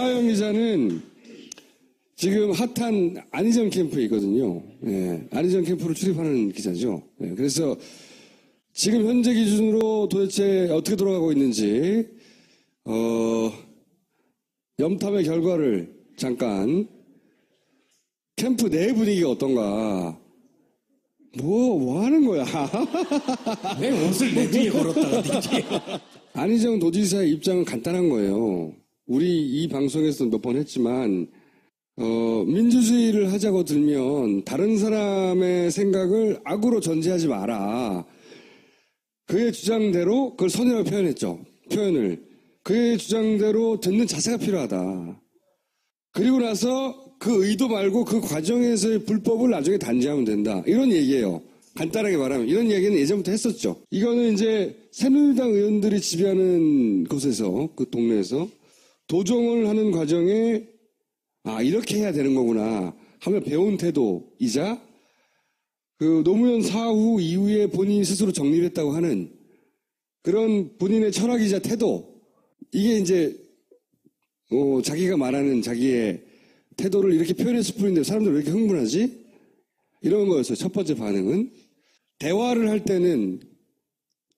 하하영 기자는 지금 핫한 안희정 캠프에 있거든요. 예, 안희정 캠프를 출입하는 기자죠. 예, 그래서 지금 현재 기준으로 도대체 어떻게 돌아가고 있는지 염탐의 결과를 잠깐 캠프 내 분위기가 어떤가. 뭐 하는 거야? 왜 옷을 내 뒤에 걸었다가 네 뒤에. 안희정 도지사의 입장은 간단한 거예요. 우리 이 방송에서 몇 번 했지만 민주주의를 하자고 들면 다른 사람의 생각을 악으로 전제하지 마라. 그의 주장대로 그걸 선이라고 표현했죠. 표현을. 그의 주장대로 듣는 자세가 필요하다. 그리고 나서 그 의도 말고 그 과정에서의 불법을 나중에 단죄하면 된다. 이런 얘기예요. 간단하게 말하면. 이런 얘기는 예전부터 했었죠. 이거는 이제 새누리당 의원들이 지배하는 곳에서, 그 동네에서 도정을 하는 과정에 이렇게 해야 되는 거구나 하며 배운 태도이자 그 노무현 사후 이후에 본인이 스스로 정립했다고 하는 그런 본인의 철학이자 태도, 이게 이제 자기가 말하는 자기의 태도를 이렇게 표현했을 뿐인데 사람들 왜 이렇게 흥분하지? 이런 거였어요. 첫 번째 반응은. 대화를 할 때는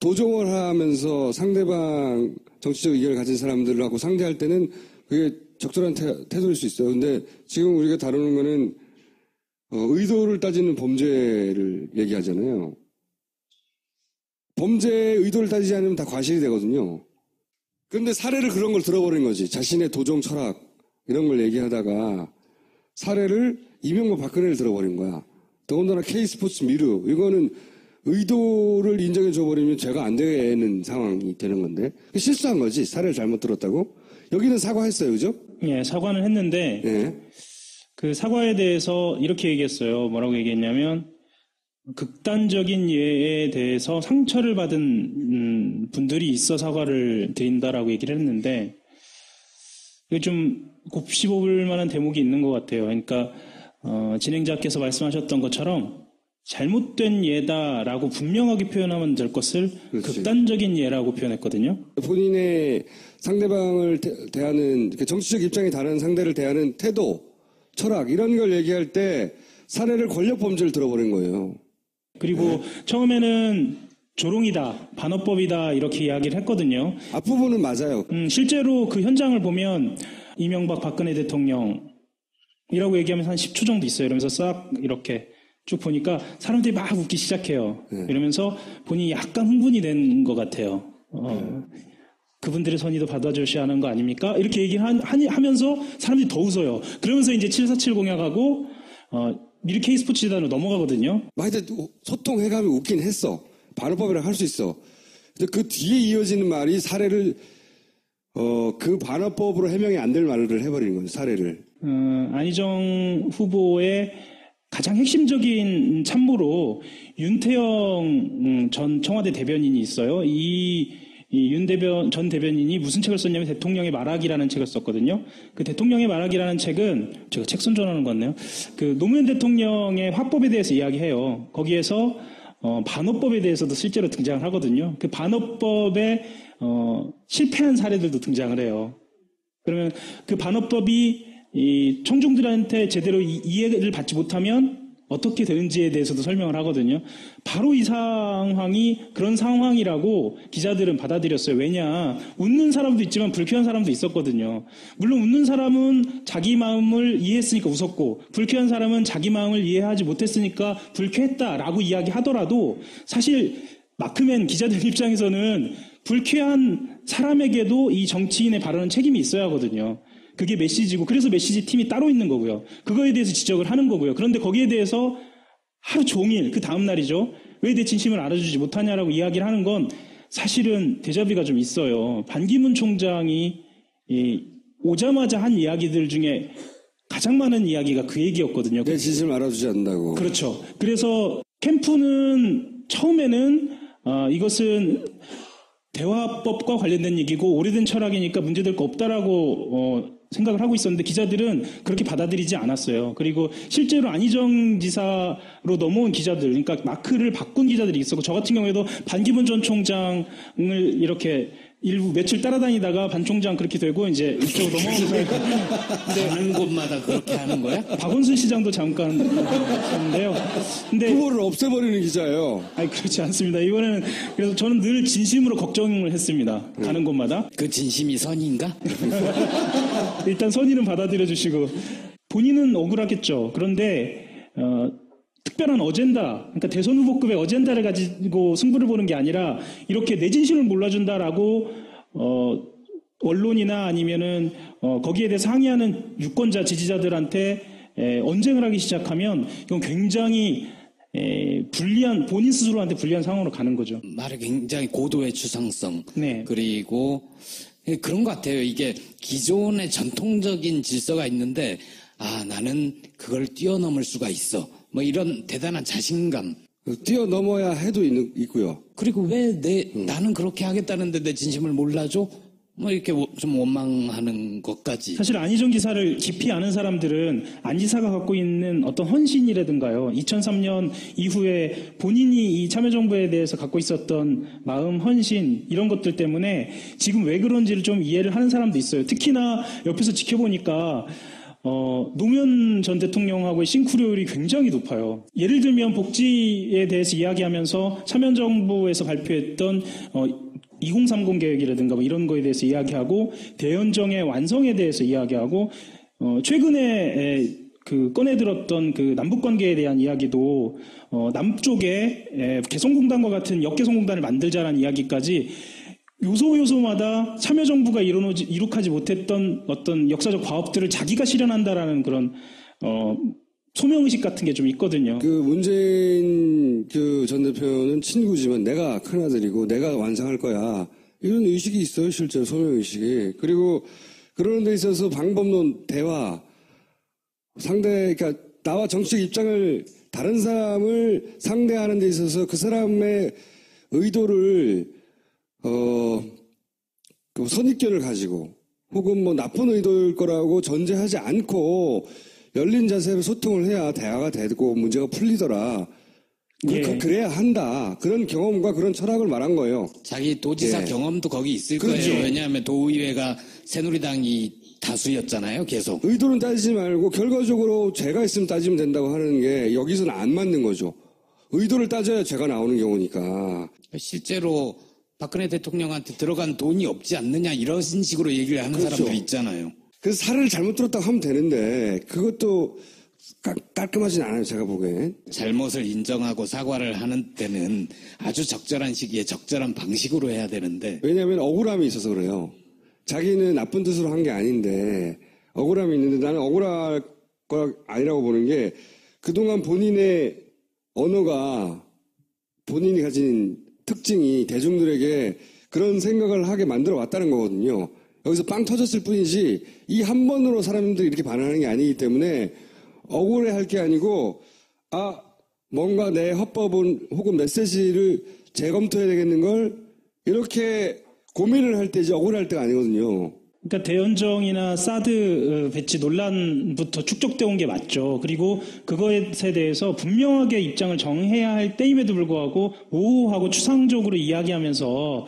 도정을 하면서 상대방 정치적 의견을 가진 사람들하고 상대할 때는 그게 적절한 태도일 수 있어요. 근데 지금 우리가 다루는 거는 의도를 따지는 범죄를 얘기하잖아요. 범죄의 의도를 따지지 않으면 다 과실이 되거든요. 그런데 사례를 그런 걸 들어버린 거지. 자신의 도정 철학 이런 걸 얘기하다가 사례를 이명박 박근혜를 들어버린 거야. 더군다나 K스포츠 미르, 이거는 의도를 인정해 줘버리면 죄가 안 되는 상황이 되는 건데 실수한 거지. 사례를 잘못 들었다고. 여기는 사과했어요, 그죠? 예, 사과는 했는데 예. 그 사과에 대해서 이렇게 얘기했어요. 뭐라고 얘기했냐면 극단적인 예에 대해서 상처를 받은 분들이 있어 사과를 드린다라고 얘기를 했는데 이게 좀 곱씹어볼 만한 대목이 있는 것 같아요. 그러니까 진행자께서 말씀하셨던 것처럼 잘못된 예다라고 분명하게 표현하면 될 것을 그렇지. 극단적인 예라고 표현했거든요. 본인의 상대방을 대하는 정치적 입장이 다른 상대를 대하는 태도, 철학 이런 걸 얘기할 때 사례를 권력 범죄를 들어버린 거예요. 그리고 처음에는 조롱이다, 반어법이다 이렇게 이야기를 했거든요. 앞부분은 맞아요. 실제로 그 현장을 보면 이명박 박근혜 대통령이라고 얘기하면서 한 10초 정도 있어요. 이러면서 싹 이렇게 쭉 보니까 사람들이 막 웃기 시작해요. 네. 이러면서 본인이 약간 흥분이 된 것 같아요. 그분들의 선의도 받아주셔야 하는 거 아닙니까? 이렇게 얘기를 하면서 사람들이 더 웃어요. 그러면서 이제 747 공약하고 미르 K스포츠 재단으로 넘어가거든요. 하여튼 소통해가면 웃긴 했어. 반어법이라고 할 수 있어. 근데 그 뒤에 이어지는 말이 사례를 그 반어법으로 해명이 안 될 말을 해버리는 거예요. 사례를. 안희정 후보의 가장 핵심적인 참모로 윤태영 전 청와대 대변인이 있어요. 이 윤 전 대변인이 무슨 책을 썼냐면 대통령의 말하기라는 책을 썼거든요. 그 대통령의 말하기라는 책은 제가 책 선전하는 것 같네요. 그 노무현 대통령의 화법에 대해서 이야기해요. 거기에서 반어법에 대해서도 실제로 등장을 하거든요. 그 반어법에 실패한 사례들도 등장을 해요. 그러면 그 반어법이 이 청중들한테 제대로 이해를 받지 못하면 어떻게 되는지에 대해서도 설명을 하거든요. 바로 이 상황이 그런 상황이라고 기자들은 받아들였어요. 왜냐, 웃는 사람도 있지만 불쾌한 사람도 있었거든요. 물론 웃는 사람은 자기 마음을 이해했으니까 웃었고 불쾌한 사람은 자기 마음을 이해하지 못했으니까 불쾌했다라고 이야기하더라도 사실 마크맨 기자들 입장에서는 불쾌한 사람에게도 이 정치인의 발언은 책임이 있어야 하거든요. 그게 메시지고 그래서 메시지 팀이 따로 있는 거고요. 그거에 대해서 지적을 하는 거고요. 그런데 거기에 대해서 하루 종일 그 다음 날이죠. 왜 내 진심을 알아주지 못하냐라고 이야기를 하는 건 사실은 데자뷰가 좀 있어요. 반기문 총장이 오자마자 한 이야기들 중에 가장 많은 이야기가 그 얘기였거든요. 내 진심을 알아주지 않는다고. 그렇죠. 그래서 캠프는 처음에는 이것은 대화법과 관련된 얘기고 오래된 철학이니까 문제될 거 없다라고 생각을 하고 있었는데 기자들은 그렇게 받아들이지 않았어요. 그리고 실제로 안희정 지사로 넘어온 기자들, 그러니까 마크를 바꾼 기자들이 있었고 저 같은 경우에도 반기문 전 총장을 이렇게 일부 며칠 따라다니다가 반 총장 그렇게 되고 이제 이쪽으로 넘어오면서 가는 곳마다 그렇게 하는 거야? 박원순 시장도 잠깐 했는데요. 근데 후보를 없애버리는 기자예요. 아니 그렇지 않습니다. 이번에는 그래서 저는 늘 진심으로 걱정을 했습니다. 가는 곳마다 그 진심이 선인가? 일단 선의는 받아들여 주시고 본인은 억울하겠죠. 그런데 특별한 어젠다, 그러니까 대선 후보급의 어젠다를 가지고 승부를 보는 게 아니라 이렇게 내 진심을 몰라준다라고 언론이나 아니면은 거기에 대해서 항의하는 유권자 지지자들한테 언쟁을 하기 시작하면 이건 굉장히 불리한 본인 스스로한테 불리한 상황으로 가는 거죠. 말에 굉장히 고도의 추상성. 네. 그리고 그런 것 같아요. 이게 기존의 전통적인 질서가 있는데 나는 그걸 뛰어넘을 수가 있어. 뭐 이런 대단한 자신감. 뛰어넘어야 해도 있고요. 그리고 왜 나는 그렇게 하겠다는데 내 진심을 몰라줘? 뭐 이렇게 좀 원망하는 것까지. 사실 안희정 지사를 깊이 아는 사람들은 안 지사가 갖고 있는 어떤 헌신이라든가요. 2003년 이후에 본인이 이 참여정부에 대해서 갖고 있었던 마음, 헌신 이런 것들 때문에 지금 왜 그런지를 좀 이해를 하는 사람도 있어요. 특히나 옆에서 지켜보니까 노무현 전 대통령하고의 싱크로율이 굉장히 높아요. 예를 들면 복지에 대해서 이야기하면서 참여정부에서 발표했던 2030 계획이라든가 뭐 이런 거에 대해서 이야기하고 대연정의 완성에 대해서 이야기하고 최근에 꺼내들었던 그 남북관계에 대한 이야기도 남쪽에 개성공단과 같은 역개성공단을 만들자라는 이야기까지 요소요소마다 참여정부가 이룩하지 못했던 어떤 역사적 과업들을 자기가 실현한다라는 그런 소명의식 같은 게 좀 있거든요. 그 문재인 전 대표는 친구지만 내가 큰아들이고 내가 완성할 거야. 이런 의식이 있어요, 실제로 소명의식이. 그리고 그러는 데 있어서 방법론, 대화, 그러니까 나와 정치적 입장을 다른 사람을 상대하는 데 있어서 그 사람의 의도를 그 선입견을 가지고 혹은 뭐 나쁜 의도일 거라고 전제하지 않고 열린 자세로 소통을 해야 대화가 되고 문제가 풀리더라. 예. 그래야 한다. 그런 경험과 그런 철학을 말한 거예요. 자기 도지사 예. 경험도 거기 있을 그렇죠. 거예요. 왜냐하면 도의회가 새누리당이 다수였잖아요. 계속. 의도는 따지지 말고 결과적으로 죄가 있으면 따지면 된다고 하는 게 여기서는 안 맞는 거죠. 의도를 따져야 죄가 나오는 경우니까. 실제로 박근혜 대통령한테 들어간 돈이 없지 않느냐 이런 식으로 얘기를 하는 그렇죠. 사람들이 있잖아요. 그래서 살을 잘못 들었다고 하면 되는데 그것도 깔끔하진 않아요. 제가 보기엔. 잘못을 인정하고 사과를 하는 때는 아주 적절한 시기에 적절한 방식으로 해야 되는데 왜냐하면 억울함이 있어서 그래요. 자기는 나쁜 뜻으로 한 게 아닌데 억울함이 있는데 나는 억울할 거 아니라고 보는 게 그동안 본인의 언어가 본인이 가진 특징이 대중들에게 그런 생각을 하게 만들어 왔다는 거거든요. 여기서 빵 터졌을 뿐이지 이 한 번으로 사람들이 이렇게 반응하는 게 아니기 때문에 억울해할 게 아니고 뭔가 내 헌법은 혹은 메시지를 재검토해야 되겠는 걸 이렇게 고민을 할 때지 억울할 때가 아니거든요. 그러니까 대연정이나 사드 배치 논란부터 축적되어 온 게 맞죠. 그리고 그것에 대해서 분명하게 입장을 정해야 할 때임에도 불구하고 모호하고 추상적으로 이야기하면서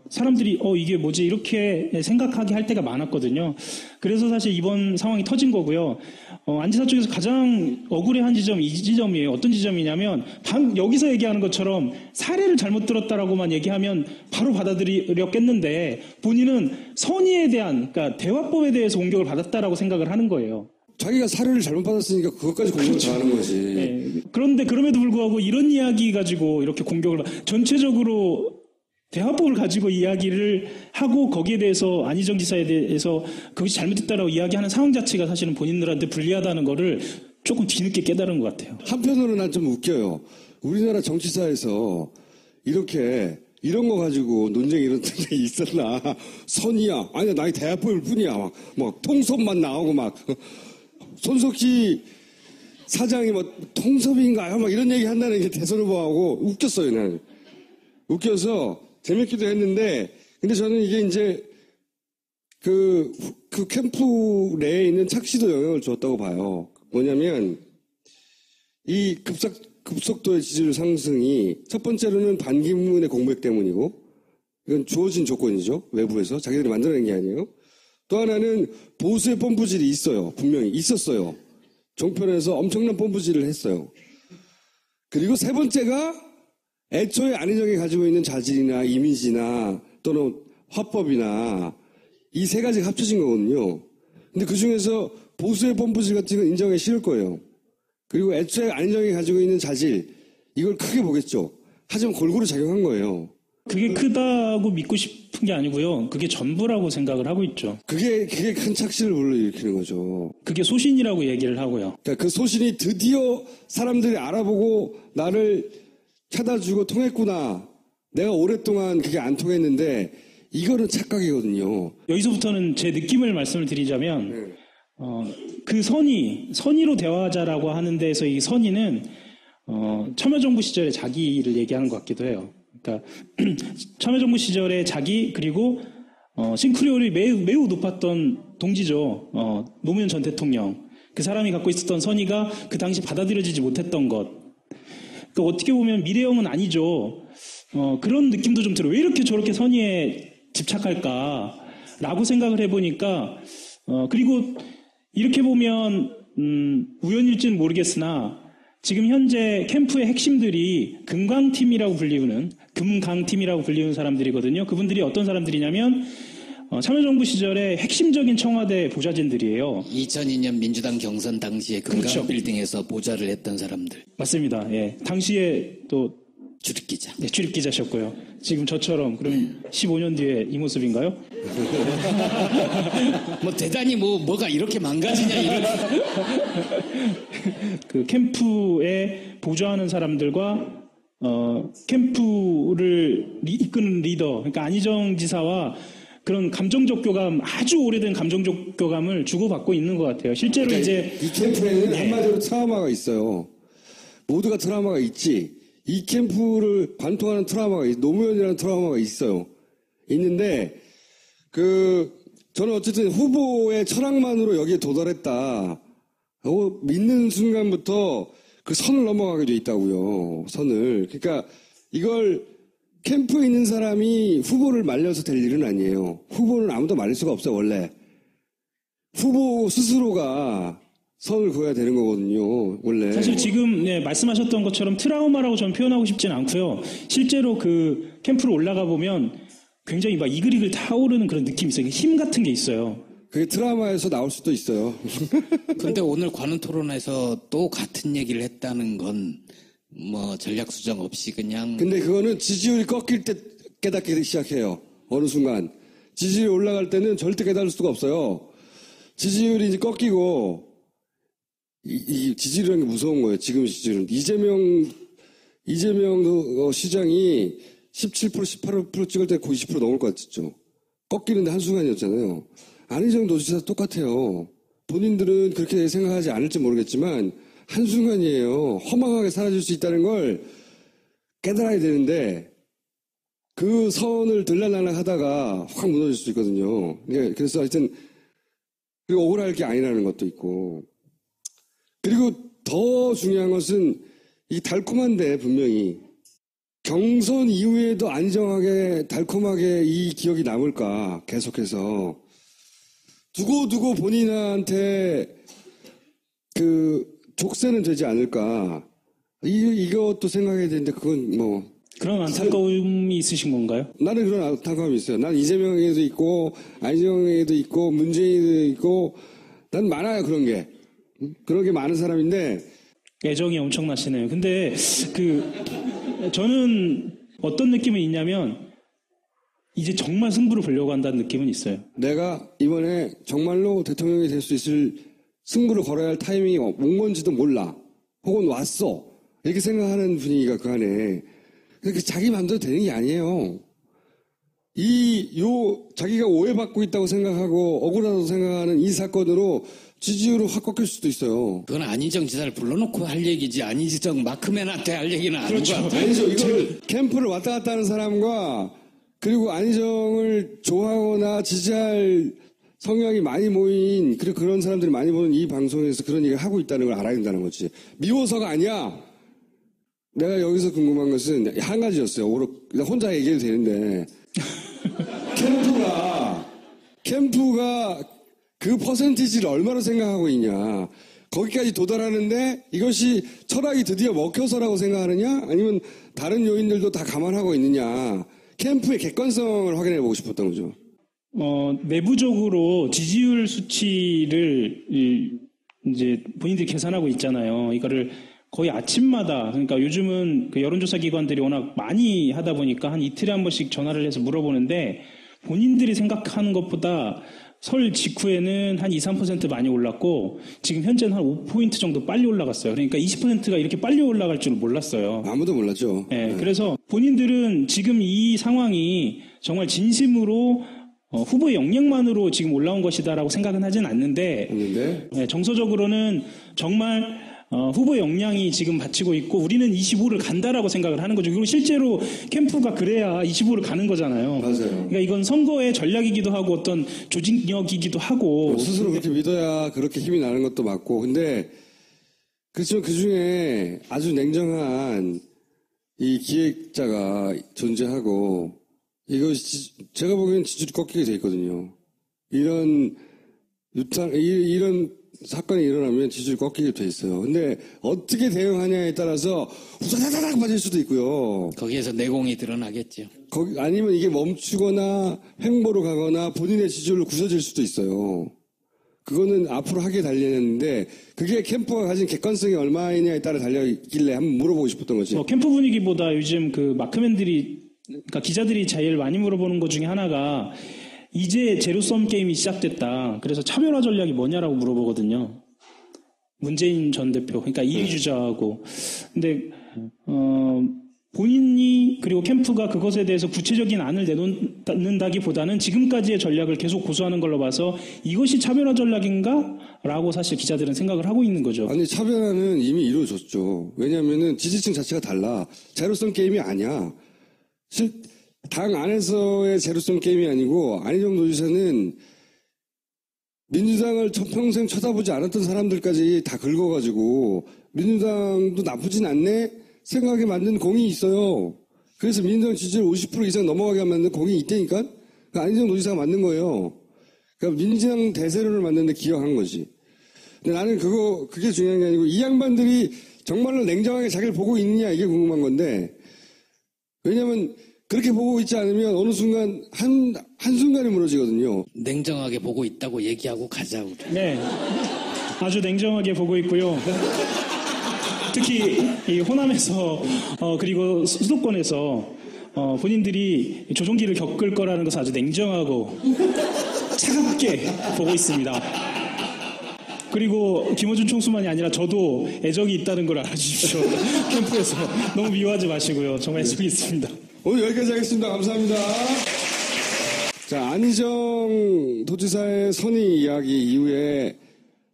사람들이 이게 뭐지 이렇게 생각하게 할 때가 많았거든요. 그래서 사실 이번 상황이 터진 거고요. 안지사 쪽에서 가장 억울해한 지점이 이 지점이에요. 어떤 지점이냐면 여기서 얘기하는 것처럼 사례를 잘못 들었다라고만 얘기하면 바로 받아들였겠는데 본인은 선의에 대한 그러니까 대화법에 대해서 공격을 받았다라고 생각을 하는 거예요. 자기가 사료를 잘못 받았으니까 그것까지 공격을 당하는 거지. 네. 그런데 그럼에도 불구하고 이런 이야기 가지고 이렇게 공격을 전체적으로 대화법을 가지고 이야기를 하고 거기에 대해서 안희정 지사에 대해서 그것이 잘못됐다라고 이야기하는 상황 자체가 사실은 본인들한테 불리하다는 거를 조금 뒤늦게 깨달은 것 같아요. 한편으로는 난 좀 웃겨요. 우리나라 정치사에서 이렇게 이런 거 가지고 논쟁이 이런 적이 있었나. 선이야. 아니야 나이 대화법일 뿐이야. 막 통섭만 나오고 막 손석희 사장이 뭐 통섭인가요? 막 이런 얘기 한다는 게 대선 후보하고 웃겼어요. 나는. 웃겨서 재밌기도 했는데, 근데 저는 이게 이제, 그 캠프 내에 있는 착시도 영향을 줬다고 봐요. 뭐냐면, 이 급속도의 지지율 상승이 첫 번째로는 반기문의 공백 때문이고, 이건 주어진 조건이죠. 외부에서. 자기들이 만들어낸 게 아니에요. 또 하나는 보수의 펌프질이 있어요. 분명히 있었어요. 종편에서 엄청난 펌프질을 했어요. 그리고 세 번째가 애초에 안희정이 가지고 있는 자질이나 이미지나 또는 화법이나 이 세 가지가 합쳐진 거거든요. 근데 그 중에서 보수의 펌프질 같은 건 인정하기 싫을 거예요. 그리고 애초에 안희정이 가지고 있는 자질, 이걸 크게 보겠죠. 하지만 골고루 작용한 거예요. 그게 크다고 믿고 싶은 게 아니고요. 그게 전부라고 생각을 하고 있죠. 그게 큰 착시를 불러일으키는 거죠. 그게 소신이라고 얘기를 하고요. 그러니까 그 소신이 드디어 사람들이 알아보고 나를 찾아주고 통했구나. 내가 오랫동안 그게 안 통했는데 이거는 착각이거든요. 여기서부터는 제 느낌을 말씀을 드리자면 그 선의로 대화하자라고 하는 데에서 이 선의는 참여정부 시절에 자기를 얘기하는 것 같기도 해요. 그러니까 참여정부 시절에 자기 그리고 싱크로율이 매우 높았던 동지죠. 노무현 전 대통령. 그 사람이 갖고 있었던 선의가 그 당시 받아들여지지 못했던 것. 그러니까 어떻게 보면 미래형은 아니죠. 그런 느낌도 좀 들어요. 왜 이렇게 저렇게 선의에 집착할까라고 생각을 해보니까 그리고 이렇게 보면 우연일지는 모르겠으나 지금 현재 캠프의 핵심들이 금강팀이라고 불리우는 사람들이거든요. 그분들이 어떤 사람들이냐면 참여정부 시절에 핵심적인 청와대 보좌진들이에요. 2002년 민주당 경선 당시에 그렇죠. 금강빌딩에서 보좌를 했던 사람들. 맞습니다. 예. 당시에 또 출입기자. 네, 출입기자셨고요. 지금 저처럼 그럼 15년 뒤에 이 모습인가요? 뭐 대단히 뭐가 이렇게 망가지냐 이런. 그 캠프에 보좌하는 사람들과 캠프를 이끄는 리더, 그러니까 안희정 지사와 그런 감정적 교감, 아주 오래된 감정적 교감을 주고받고 있는 것 같아요. 실제로 그러니까 이제 이 캠프에는 한마디로 트라우마가 있어요. 모두가 트라우마가 있지. 이 캠프를 관통하는 트라우마가 노무현이라는 트라우마가 있어요. 있는데 저는 어쨌든 후보의 철학만으로 여기에 도달했다 하고 믿는 순간부터 그 선을 넘어가게 돼 있다고요. 선을. 그러니까 이걸 캠프에 있는 사람이 후보를 말려서 될 일은 아니에요. 후보는 아무도 말릴 수가 없어요, 원래. 후보 스스로가 선을 그어야 되는 거거든요, 원래. 사실 지금 말씀하셨던 것처럼 트라우마라고 저는 표현하고 싶지는 않고요. 실제로 그 캠프로 올라가 보면 굉장히 막 이글이글 타오르는 그런 느낌이 있어요. 힘 같은 게 있어요. 그게 트라우마에서 나올 수도 있어요. 근데 오늘 관훈 토론에서 또 같은 얘기를 했다는 건 뭐 전략 수정 없이 그냥. 근데 그거는 지지율이 꺾일 때 깨닫기 시작해요. 어느 순간. 지지율이 올라갈 때는 절대 깨달을 수가 없어요. 지지율이 이제 꺾이고, 이 지지율이라는 게 무서운 거예요. 지금 지지율은. 이재명 시장이 17%, 18% 찍을 때 거의 20% 넘을 것 같았죠. 꺾이는데 한순간이었잖아요. 안희정 도지사 똑같아요. 본인들은 그렇게 생각하지 않을지 모르겠지만 한순간이에요. 허망하게 사라질 수 있다는 걸 깨달아야 되는데 그 선을 들락날락 하다가 확 무너질 수 있거든요. 그래서 하여튼 그리고 억울할 게 아니라는 것도 있고 그리고 더 중요한 것은 이 달콤한데 분명히 경선 이후에도 안정하게 달콤하게 이 기억이 남을까 계속해서 두고 본인한테 족쇄는 되지 않을까 이것도 생각해야 되는데 그건 뭐 그런 안타까움이 있으신 건가요? 나는 그런 안타까움이 있어요. 난 이재명에도 있고 안희정에도 있고 문재인에도 있고 난 많아요 그런 게 많은 사람인데 애정이 엄청나시네요. 근데 저는 어떤 느낌이 있냐면 이제 정말 승부를 보려고 한다는 느낌은 있어요. 내가 이번에 정말로 대통령이 될 수 있을 승부를 걸어야 할 타이밍이 온 건지도 몰라. 혹은 왔어. 이렇게 생각하는 분위기가 그 안에. 그러니까 자기 마음대로 되는 게 아니에요. 자기가 오해받고 있다고 생각하고 억울하다고 생각하는 이 사건으로 지지율을 확 꺾일 수도 있어요. 그건 안희정 지사를 불러놓고 할 얘기지 안희정 마크맨한테 할 얘기는 아닌 것 같아요. 아니죠. 이걸 캠프를 왔다 갔다 하는 사람과 그리고 안희정을 좋아하거나 지지할 성향이 많이 모인 그리고 그런 사람들이 많이 보는 이 방송에서 그런 얘기를 하고 있다는 걸 알아야 된다는 거지. 미워서가 아니야. 내가 여기서 궁금한 것은 한 가지였어요. 혼자 얘기해도 되는데 캠프가 그 퍼센티지를 얼마로 생각하고 있냐. 거기까지 도달하는데 이것이 철학이 드디어 먹혀서라고 생각하느냐? 아니면 다른 요인들도 다 감안하고 있느냐? 캠프의 객관성을 확인해 보고 싶었던 거죠. 내부적으로 지지율 수치를 이제 본인들이 계산하고 있잖아요. 이거를 거의 아침마다, 그러니까 요즘은 그 여론조사 기관들이 워낙 많이 하다 보니까 한 이틀에 한 번씩 전화를 해서 물어보는데 본인들이 생각하는 것보다 설 직후에는 한 2, 3% 많이 올랐고 지금 현재는 한 5포인트 정도 빨리 올라갔어요. 그러니까 20%가 이렇게 빨리 올라갈 줄 몰랐어요. 아무도 몰랐죠. 네, 그래서 본인들은 지금 이 상황이 정말 진심으로 후보의 역량만으로 지금 올라온 것이다라고 생각은 하진 않는데 네, 정서적으로는 정말 후보의 역량이 지금 받치고 있고 우리는 25를 간다라고 생각을 하는 거죠. 그리고 실제로 캠프가 그래야 25를 가는 거잖아요. 맞아요. 그러니까 이건 선거의 전략이기도 하고 어떤 조직력이기도 하고 스스로 그렇게 믿어야 그렇게 힘이 나는 것도 맞고 근데 그렇지만 그중에 아주 냉정한 이 기획자가 존재하고 이것이 제가 보기엔 지지율이 꺾이게 돼 있거든요. 이런 사건이 일어나면 지지율이 꺾이게 돼 있어요. 근데 어떻게 대응하냐에 따라서 후다다닥 빠질 수도 있고요. 거기에서 내공이 드러나겠죠. 아니면 이게 멈추거나 횡보로 가거나 본인의 지지율로 굳어질 수도 있어요. 그거는 앞으로 하게 달리는데 그게 캠프가 가진 객관성이 얼마이냐에 따라 달려있길래 한번 물어보고 싶었던 거지. 캠프 분위기보다 요즘 그 마크맨들이 그러니까 기자들이 제일 많이 물어보는 것 중에 하나가 이제 제로섬 게임이 시작됐다. 그래서 차별화 전략이 뭐냐라고 물어보거든요. 문재인 전 대표, 그러니까 2위 주자하고. 근데 본인이 그리고 캠프가 그것에 대해서 구체적인 안을 내놓는다기보다는 지금까지의 전략을 계속 고수하는 걸로 봐서 이것이 차별화 전략인가? 라고 사실 기자들은 생각을 하고 있는 거죠. 아니 차별화는 이미 이루어졌죠. 왜냐하면은 지지층 자체가 달라. 제로섬 게임이 아니야. 당 안에서의 제로섬 게임이 아니고 안희정 도지사는 민주당을 평생 쳐다보지 않았던 사람들까지 다 긁어가지고 민주당도 나쁘진 않네 생각에 만든 공이 있어요. 그래서 민주당 지지율 50% 이상 넘어가게 만든 공이 있다니까 안희정 도지사가 만든 거예요. 그러니까 민주당 대세론을 만드는데 기여한 거지. 근데 나는 그게 중요한 게 아니고 이 양반들이 정말로 냉정하게 자기를 보고 있느냐 이게 궁금한 건데 왜냐면 그렇게 보고 있지 않으면 어느 순간 한순간에 무너지거든요. 냉정하게 보고 있다고 얘기하고 가자. 우리. 네. 아주 냉정하게 보고 있고요. 특히 이 호남에서 그리고 수도권에서 본인들이 조종기를 겪을 거라는 것을 아주 냉정하고 차갑게 보고 있습니다. 그리고 김어준 총수만이 아니라 저도 애정이 있다는 걸 알아주십시오. 캠프에서 너무 미워하지 마시고요. 정말 애정이 있습니다. 오늘 여기까지 하겠습니다. 감사합니다. 자, 안희정 도지사의 선의 이야기 이후에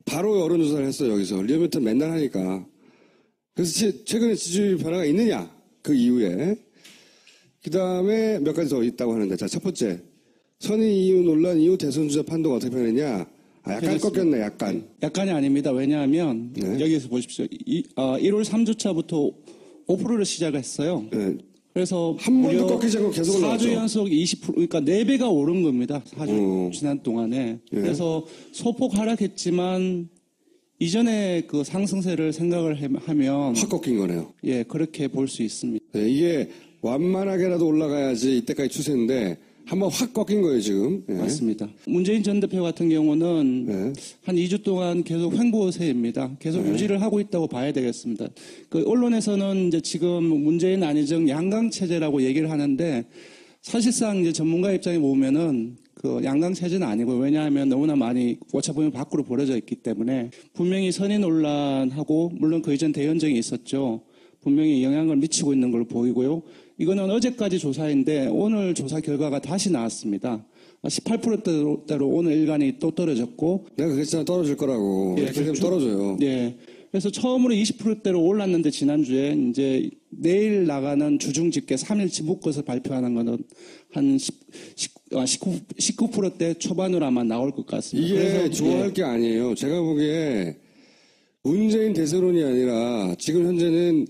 바로 여론조사를 했어요. 여기서. 리얼미터 맨날 하니까. 그래서 최근에 지지율 변화가 있느냐? 그 이후에. 그 다음에 몇 가지 더 있다고 하는데. 자, 첫 번째. 선의 이후 논란 이후 대선 주자 판도가 어떻게 변했냐? 약간 꺾였네, 약간. 약간이 아닙니다. 왜냐하면 여기에서 보십시오. 1월 3주차부터 5%를 시작했어요. 네. 그래서 한 번도 꺾이지 않고 계속 올라왔죠. 4주 연속 20%, 그러니까 4배가 오른 겁니다. 4주 지난 동안에. 예. 그래서 소폭 하락했지만 이전에 그 상승세를 생각을 하면 확 꺾인 거네요. 예, 그렇게 볼 수 있습니다. 네, 이게 완만하게라도 올라가야지 이때까지 추세인데 한번 확 꺾인 거예요, 지금. 예. 맞습니다. 문재인 전 대표 같은 경우는 네. 한 2주 동안 계속 횡보세입니다. 계속 유지를 하고 있다고 봐야 되겠습니다. 그 언론에서는 이제 지금 문재인 안희정 양강 체제라고 얘기를 하는데 사실상 이제 전문가 입장에 보면은 그 양강 체제는 아니고 왜냐하면 너무나 많이 오차범위 밖으로 벌어져 있기 때문에 분명히 선의 논란하고 물론 그 이전 대연정이 있었죠. 분명히 영향을 미치고 있는 걸로 보이고요. 이거는 어제까지 조사인데 오늘 조사 결과가 다시 나왔습니다. 18%대로 오늘 일간이 또 떨어졌고. 내가 그랬잖아, 떨어질 거라고. 예, 이렇게 되면 떨어져요. 예. 그래서 처음으로 20%대로 올랐는데 지난주에 이제 내일 나가는 주중 집계 3일치 묶어서 발표하는 거는 한 19%대 초반으로 아마 나올 것 같습니다. 이게 그래서, 좋아할 게 아니에요. 제가 보기에 문재인 대세론이 아니라 지금 현재는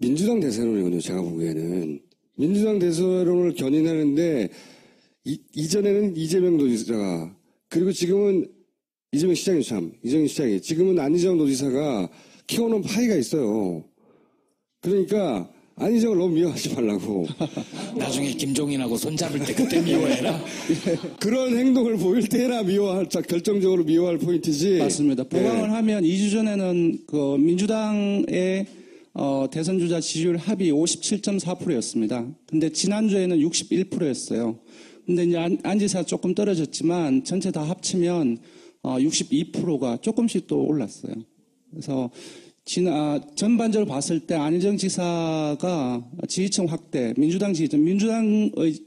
민주당 대세론이거든요. 제가 보기에는. 민주당 대세론을 견인하는데 이전에는 이재명 도지사가, 그리고 지금은 이재명 시장이 이재명 시장이, 지금은 안희정 도지사가 키워놓은 파이가 있어요. 그러니까 안희정을 너무 미워하지 말라고. 나중에 김종인하고 손잡을 때 그때 미워해라. 그런 행동을 보일 때나 결정적으로 미워할 포인트지. 맞습니다. 보강을 하면 2주 전에는 그 민주당의 대선 주자 지지율 합이 57.4%였습니다. 근데 지난주에는 61%였어요. 근데 이제 안 지사 조금 떨어졌지만 전체 다 합치면 62%가 조금씩 또 올랐어요. 그래서 전반적으로 봤을 때 안희정 지사가 지지층 확대, 민주당의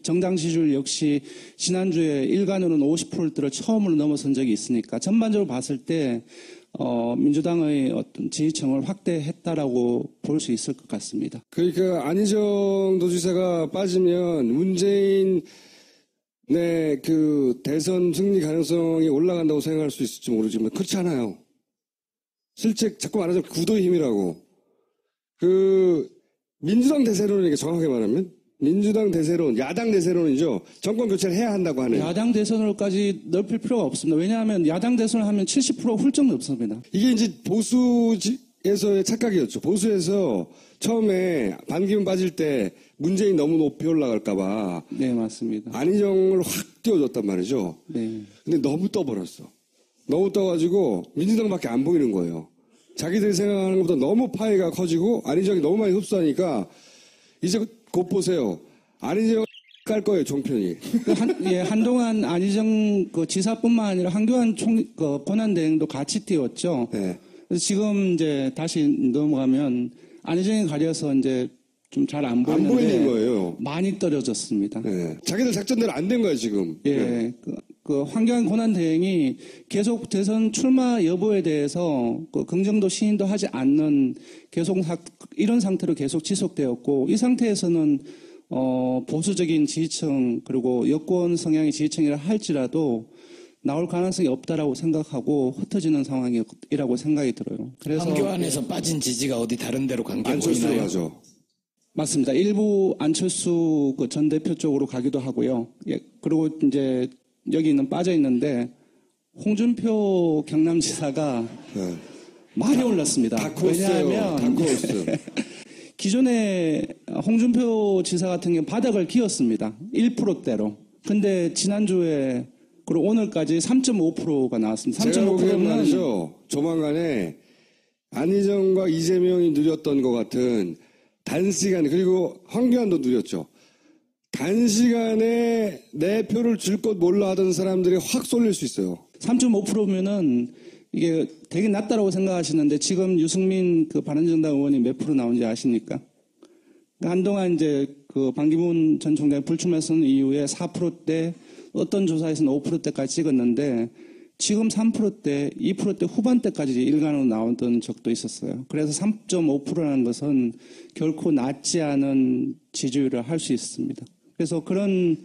정당 지지율 역시 지난주에 일간으로는 50%를 처음으로 넘어선 적이 있으니까 전반적으로 봤을 때 민주당의 어떤 지지층을 확대했다라고 볼 수 있을 것 같습니다. 그러니까 안희정 도지사가 빠지면 문재인 그 대선 승리 가능성이 올라간다고 생각할 수 있을지 모르지만 그렇지 않아요. 실제 자꾸 말하자면 구도의 힘이라고. 민주당 대세론이니까 정확하게 말하면 민주당 대세론, 야당 대세론이죠. 정권 교체를 해야 한다고 하는. 야당 대선으로까지 넓힐 필요가 없습니다. 왜냐하면 야당 대선을 하면 70% 훌쩍 넘습니다. 이게 이제 보수에서의 착각이었죠. 보수에서 처음에 반기문 빠질 때 문재인 너무 높이 올라갈까봐. 네, 맞습니다. 안희정을 확 띄워줬단 말이죠. 네. 근데 너무 떠버렸어. 너무 떠가지고 민주당밖에 안 보이는 거예요. 자기들이 생각하는 것보다 너무 파이가 커지고 안희정이 너무 많이 흡수하니까 이제 곧 보세요. 안희정 깔 거예요, 종편이. 한동안 안희정 지사뿐만 아니라 한교안 권한대행도 같이 띄웠죠. 네. 그래서 지금 이제 다시 넘어가면 안희정이 가려서 이제 좀 잘 안 보이는데 안 보이는 거예요. 많이 떨어졌습니다. 네. 자기들 작전대로 안 된 거예요, 지금. 예, 네. 황교안 권한대행이 계속 대선 출마 여부에 대해서 긍정도 시인도 하지 않는 이런 상태로 계속 지속되었고 이 상태에서는 보수적인 지지층 그리고 여권 성향의 지지층이라 할지라도 나올 가능성이 없다라고 생각하고 흩어지는 상황이라고 생각이 들어요. 그래서 황교안에서 빠진 지지가 어디 다른 데로 간 게 안철수로 보이나요? 가죠. 맞습니다. 일부 안철수 전 대표 쪽으로 가기도 하고요. 예, 그리고 이제 여기는 빠져 있는데 홍준표 경남지사가 네. 많이 올랐습니다. 다크호스예요. 왜냐하면 다크호스. 기존에 홍준표 지사 같은 경우 바닥을 기었습니다. 1%대로. 근데 지난주에 그리고 오늘까지 3.5%가 나왔습니다. 제가 보기에는 3.5%는 말이죠. 조만간에 안희정과 이재명이 누렸던 것 같은 단시간에, 그리고 황교안도 누렸죠. 단시간에 내 표를 줄 것 몰라 하던 사람들이 확 쏠릴 수 있어요. 3.5%면은 이게 되게 낮다라고 생각하시는데 지금 유승민 바른정당 의원이 몇 프로 나온지 아십니까? 한동안 이제 반기문 전 총장이 불출마 선 이후에 4%대, 어떤 조사에서는 5%대까지 찍었는데 지금 3%대, 2%대 후반대까지 일간으로 나오던 적도 있었어요. 그래서 3.5%라는 것은 결코 낮지 않은 지지율을 할 수 있습니다. 그래서 그런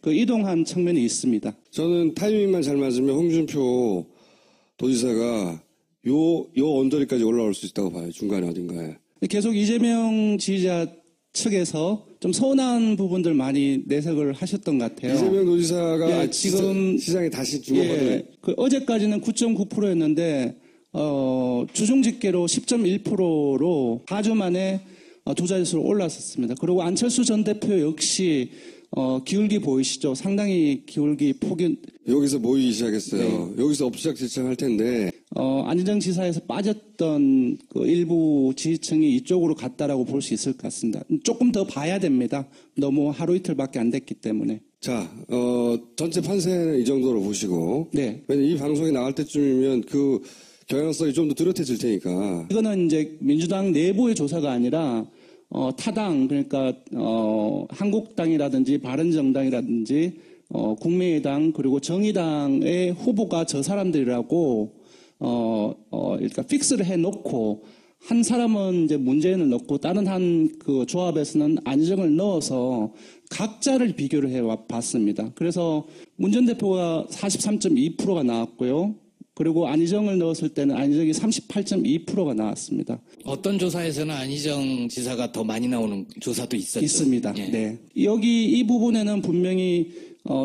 이동한 측면이 있습니다. 저는 타이밍만 잘 맞으면 홍준표 도지사가 요 언저리까지 올라올 수 있다고 봐요. 중간에 어딘가에. 계속 이재명 지지자 측에서 좀 서운한 부분들 많이 내색을 하셨던 것 같아요. 이재명 도지사가 예, 지금 시장에 다시 주목하는. 어제까지는 9.9%였는데 주중 집계로 10.1%로 4주 만에 두 자릿수로 올랐었습니다. 그리고 안철수 전 대표 역시 기울기 보이시죠? 상당히 기울기 폭이 여기서 모이기 시작했어요. 네. 여기서 엎치락뒤치락 할 텐데. 안희정 지사에서 빠졌던 일부 지지층이 이쪽으로 갔다라고 볼 수 있을 것 같습니다. 조금 더 봐야 됩니다. 너무 하루 이틀밖에 안 됐기 때문에. 자, 전체 판세는 이 정도로 보시고. 네. 왜냐면 이 방송이 나갈 때쯤이면 경향성이 좀 더 뚜렷해질 테니까. 이거는 이제 민주당 내부의 조사가 아니라 타당, 그러니까 한국당이라든지 바른정당이라든지 국민의당 그리고 정의당의 후보가 저 사람들이라고 그러니까 픽스를 해놓고 한 사람은 이제 문재인을 넣고 다른 한 조합에서는 안희정을 넣어서 각자를 비교를 해봤습니다. 그래서 문 전 대표가 43.2%가 나왔고요. 그리고 안희정을 넣었을 때는 안희정이 38.2%가 나왔습니다. 어떤 조사에서는 안희정 지사가 더 많이 나오는 조사도 있었죠. 있습니다. 예. 네. 여기 이 부분에는 분명히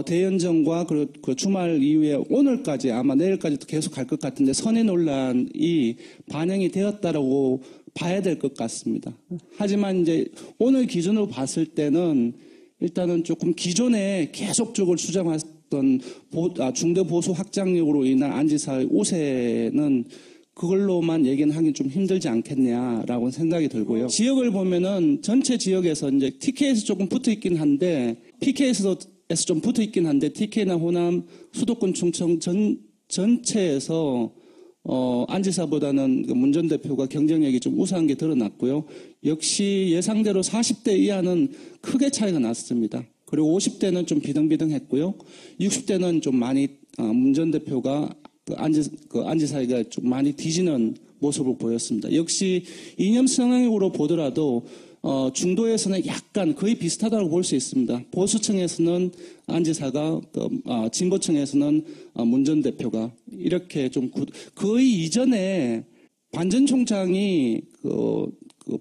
대연정과 그 주말 이후에 오늘까지 아마 내일까지도 계속 갈 것 같은데 선의 논란이 반영이 되었다라고 봐야 될 것 같습니다. 하지만 이제 오늘 기준으로 봤을 때는 일단은 조금 기존에 계속적으로 주장했던 중도 보수 확장력으로 인한 안 지사의 우세는 그걸로만 얘기는 하긴 좀 힘들지 않겠냐라고 생각이 들고요. 지역을 보면은 전체 지역에서 이제 TK에서 조금 붙어 있긴 한데 PK에서 좀 붙어 있긴 한데 TK나 호남, 수도권, 충청 전체에서 안 지사보다는 문 전 대표가 경쟁력이 좀 우세한 게 드러났고요. 역시 예상대로 40대 이하는 크게 차이가 났습니다. 그리고 50대는 좀 비등비등했고요. 60대는 좀 많이 문 전 대표가 안 지사가 좀 많이 뒤지는 모습을 보였습니다. 역시 이념 성향으로 보더라도 중도에서는 약간 거의 비슷하다고 볼 수 있습니다. 보수층에서는 안 지사가 진보층에서는 문 전 대표가 이렇게 좀 거의 이전에 반 전 총장이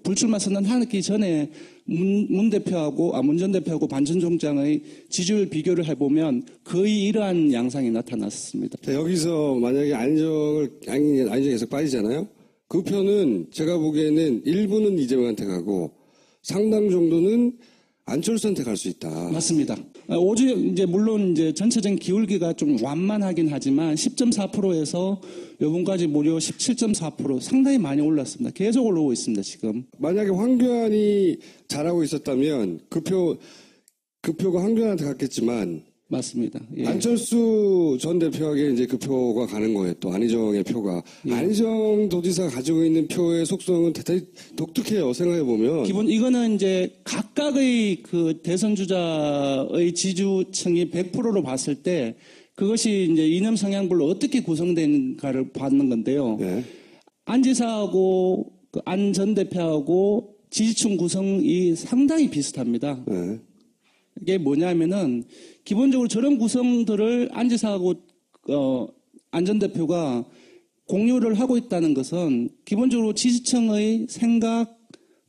불출마 선언하기 전에 문 전 대표하고 반 전 총장의 지지율 비교를 해보면 거의 이러한 양상이 나타났습니다. 자, 여기서 만약에 안희정이 계속 빠지잖아요. 그 표는 제가 보기에는 일부는 이재명한테 가고 상당 정도는 안철수한테 갈 수 있다. 맞습니다. 이제 물론 이제 전체적인 기울기가 좀 완만하긴 하지만 10.4%에서 요번까지 무려 17.4% 상당히 많이 올랐습니다. 계속 올라오고 있습니다, 지금. 만약에 황교안이 잘하고 있었다면 그 표가 황교안한테 갔겠지만 맞습니다. 예. 안철수 전 대표에게 이제 그 표가 가는 거예요. 또 안희정의 표가. 예. 안희정 도지사가 가지고 있는 표의 속성은 대단히 독특해요. 생각해 보면. 이거는 이제 각각의 그 대선 주자의 지지층이 100%로 봤을 때 그것이 이제 이념 성향별로 어떻게 구성된가를 받는 건데요. 네. 안 지사하고 안 전 대표하고 지지층 구성이 상당히 비슷합니다. 네. 이게 뭐냐면은 기본적으로 저런 구성들을 안 지사하고 안 전 대표가 공유를 하고 있다는 것은 기본적으로 지지층의 생각,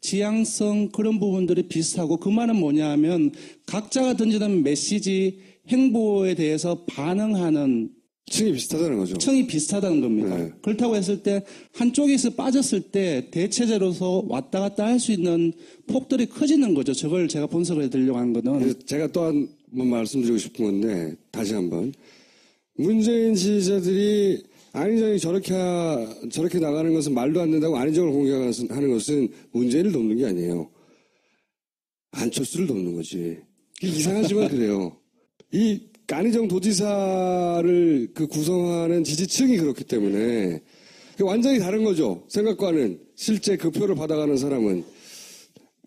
지향성 그런 부분들이 비슷하고 그 말은 뭐냐 하면 각자가 던지는 메시지, 행보에 대해서 반응하는 층이 비슷하다는 거죠. 층이 비슷하다는 겁니다. 네. 그렇다고 했을 때 한쪽에서 빠졌을 때 대체제로서 왔다 갔다 할 수 있는 폭들이 커지는 거죠. 저걸 제가 분석을 해드리려고 하는 거는. 그래서 제가 또 한 번 말씀드리고 싶은 건데 다시 한번 문재인 지지자들이 안희정이 저렇게 나가는 것은 말도 안 된다고 안희정을 공격하는 것은 문재인을 돕는 게 아니에요. 안철수를 돕는 거지. 이상하지만 그래요. 이 안희정 도지사를 구성하는 지지층이 그렇기 때문에 완전히 다른 거죠. 생각과는 실제 그 표를 받아가는 사람은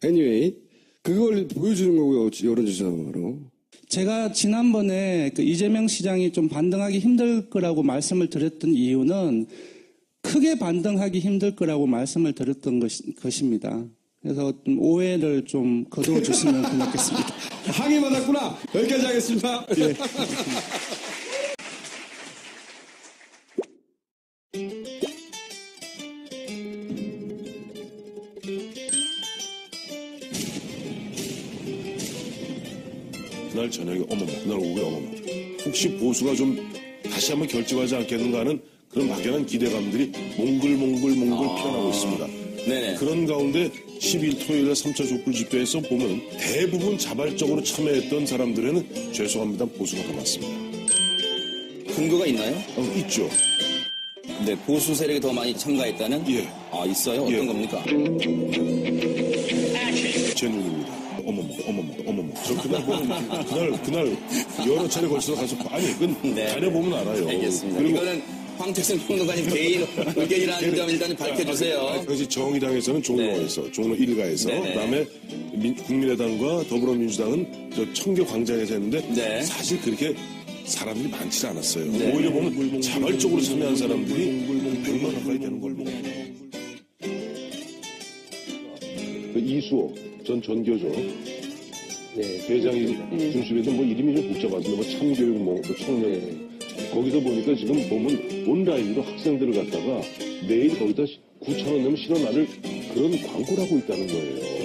anyway 그걸 보여주는 거고요. 여론조사로. 제가 지난번에 이재명 시장이 좀 반등하기 힘들 거라고 말씀을 드렸던 이유는 크게 반등하기 힘들 거라고 말씀을 드렸던 것입니다. 그래서 좀 오해를 좀 거두어 주시면 고맙겠습니다. 항의 받았구나. 여기까지 하겠습니다. 예. 그날 저녁에 어머머, 그날 오후에 어머머. 혹시 보수가 좀 다시 한번 결집하지 않겠는가 하는 그런 막연한 기대감들이 몽글몽글 피어나고 있습니다. 네네. 그런 가운데 10일 토요일에 3차 촛불 집회에서 보면 대부분 자발적으로 참여했던 사람들에는 죄송합니다 보수가 더 많습니다. 근거가 있나요? 있죠. 네, 보수 세력이 더 많이 참가했다는? 예. 아, 있어요? 어떤 예. 겁니까? 제 눈입니다. 어머머. 저 그날 여러 차례 걸쳐서 가서 그건 네. 다녀보면 알아요. 알겠습니다. 그리고 이거는 황태승 평론가님 개인 의견이라는 점 일단 밝혀주세요. 그래서 정의당에서는 종로에서, 종로 1가에서, 네네. 그다음에 국민의당과 더불어민주당은 저 청교 광장에서 했는데 네. 사실 그렇게 사람들이 많지 않았어요. 네. 오히려 보면 자발적으로 참여한 사람들이 100만 가까이 되는 걸 보고. 이수호 전 전교조 회장이 중심에서 이름이 좀 복잡하던데 참교육 청년 거기서 보니까 지금 보면 온라인으로 학생들을 갖다가 매일 거기다 9,000원 내면 실어 나를 그런 광고를 하고 있다는 거예요.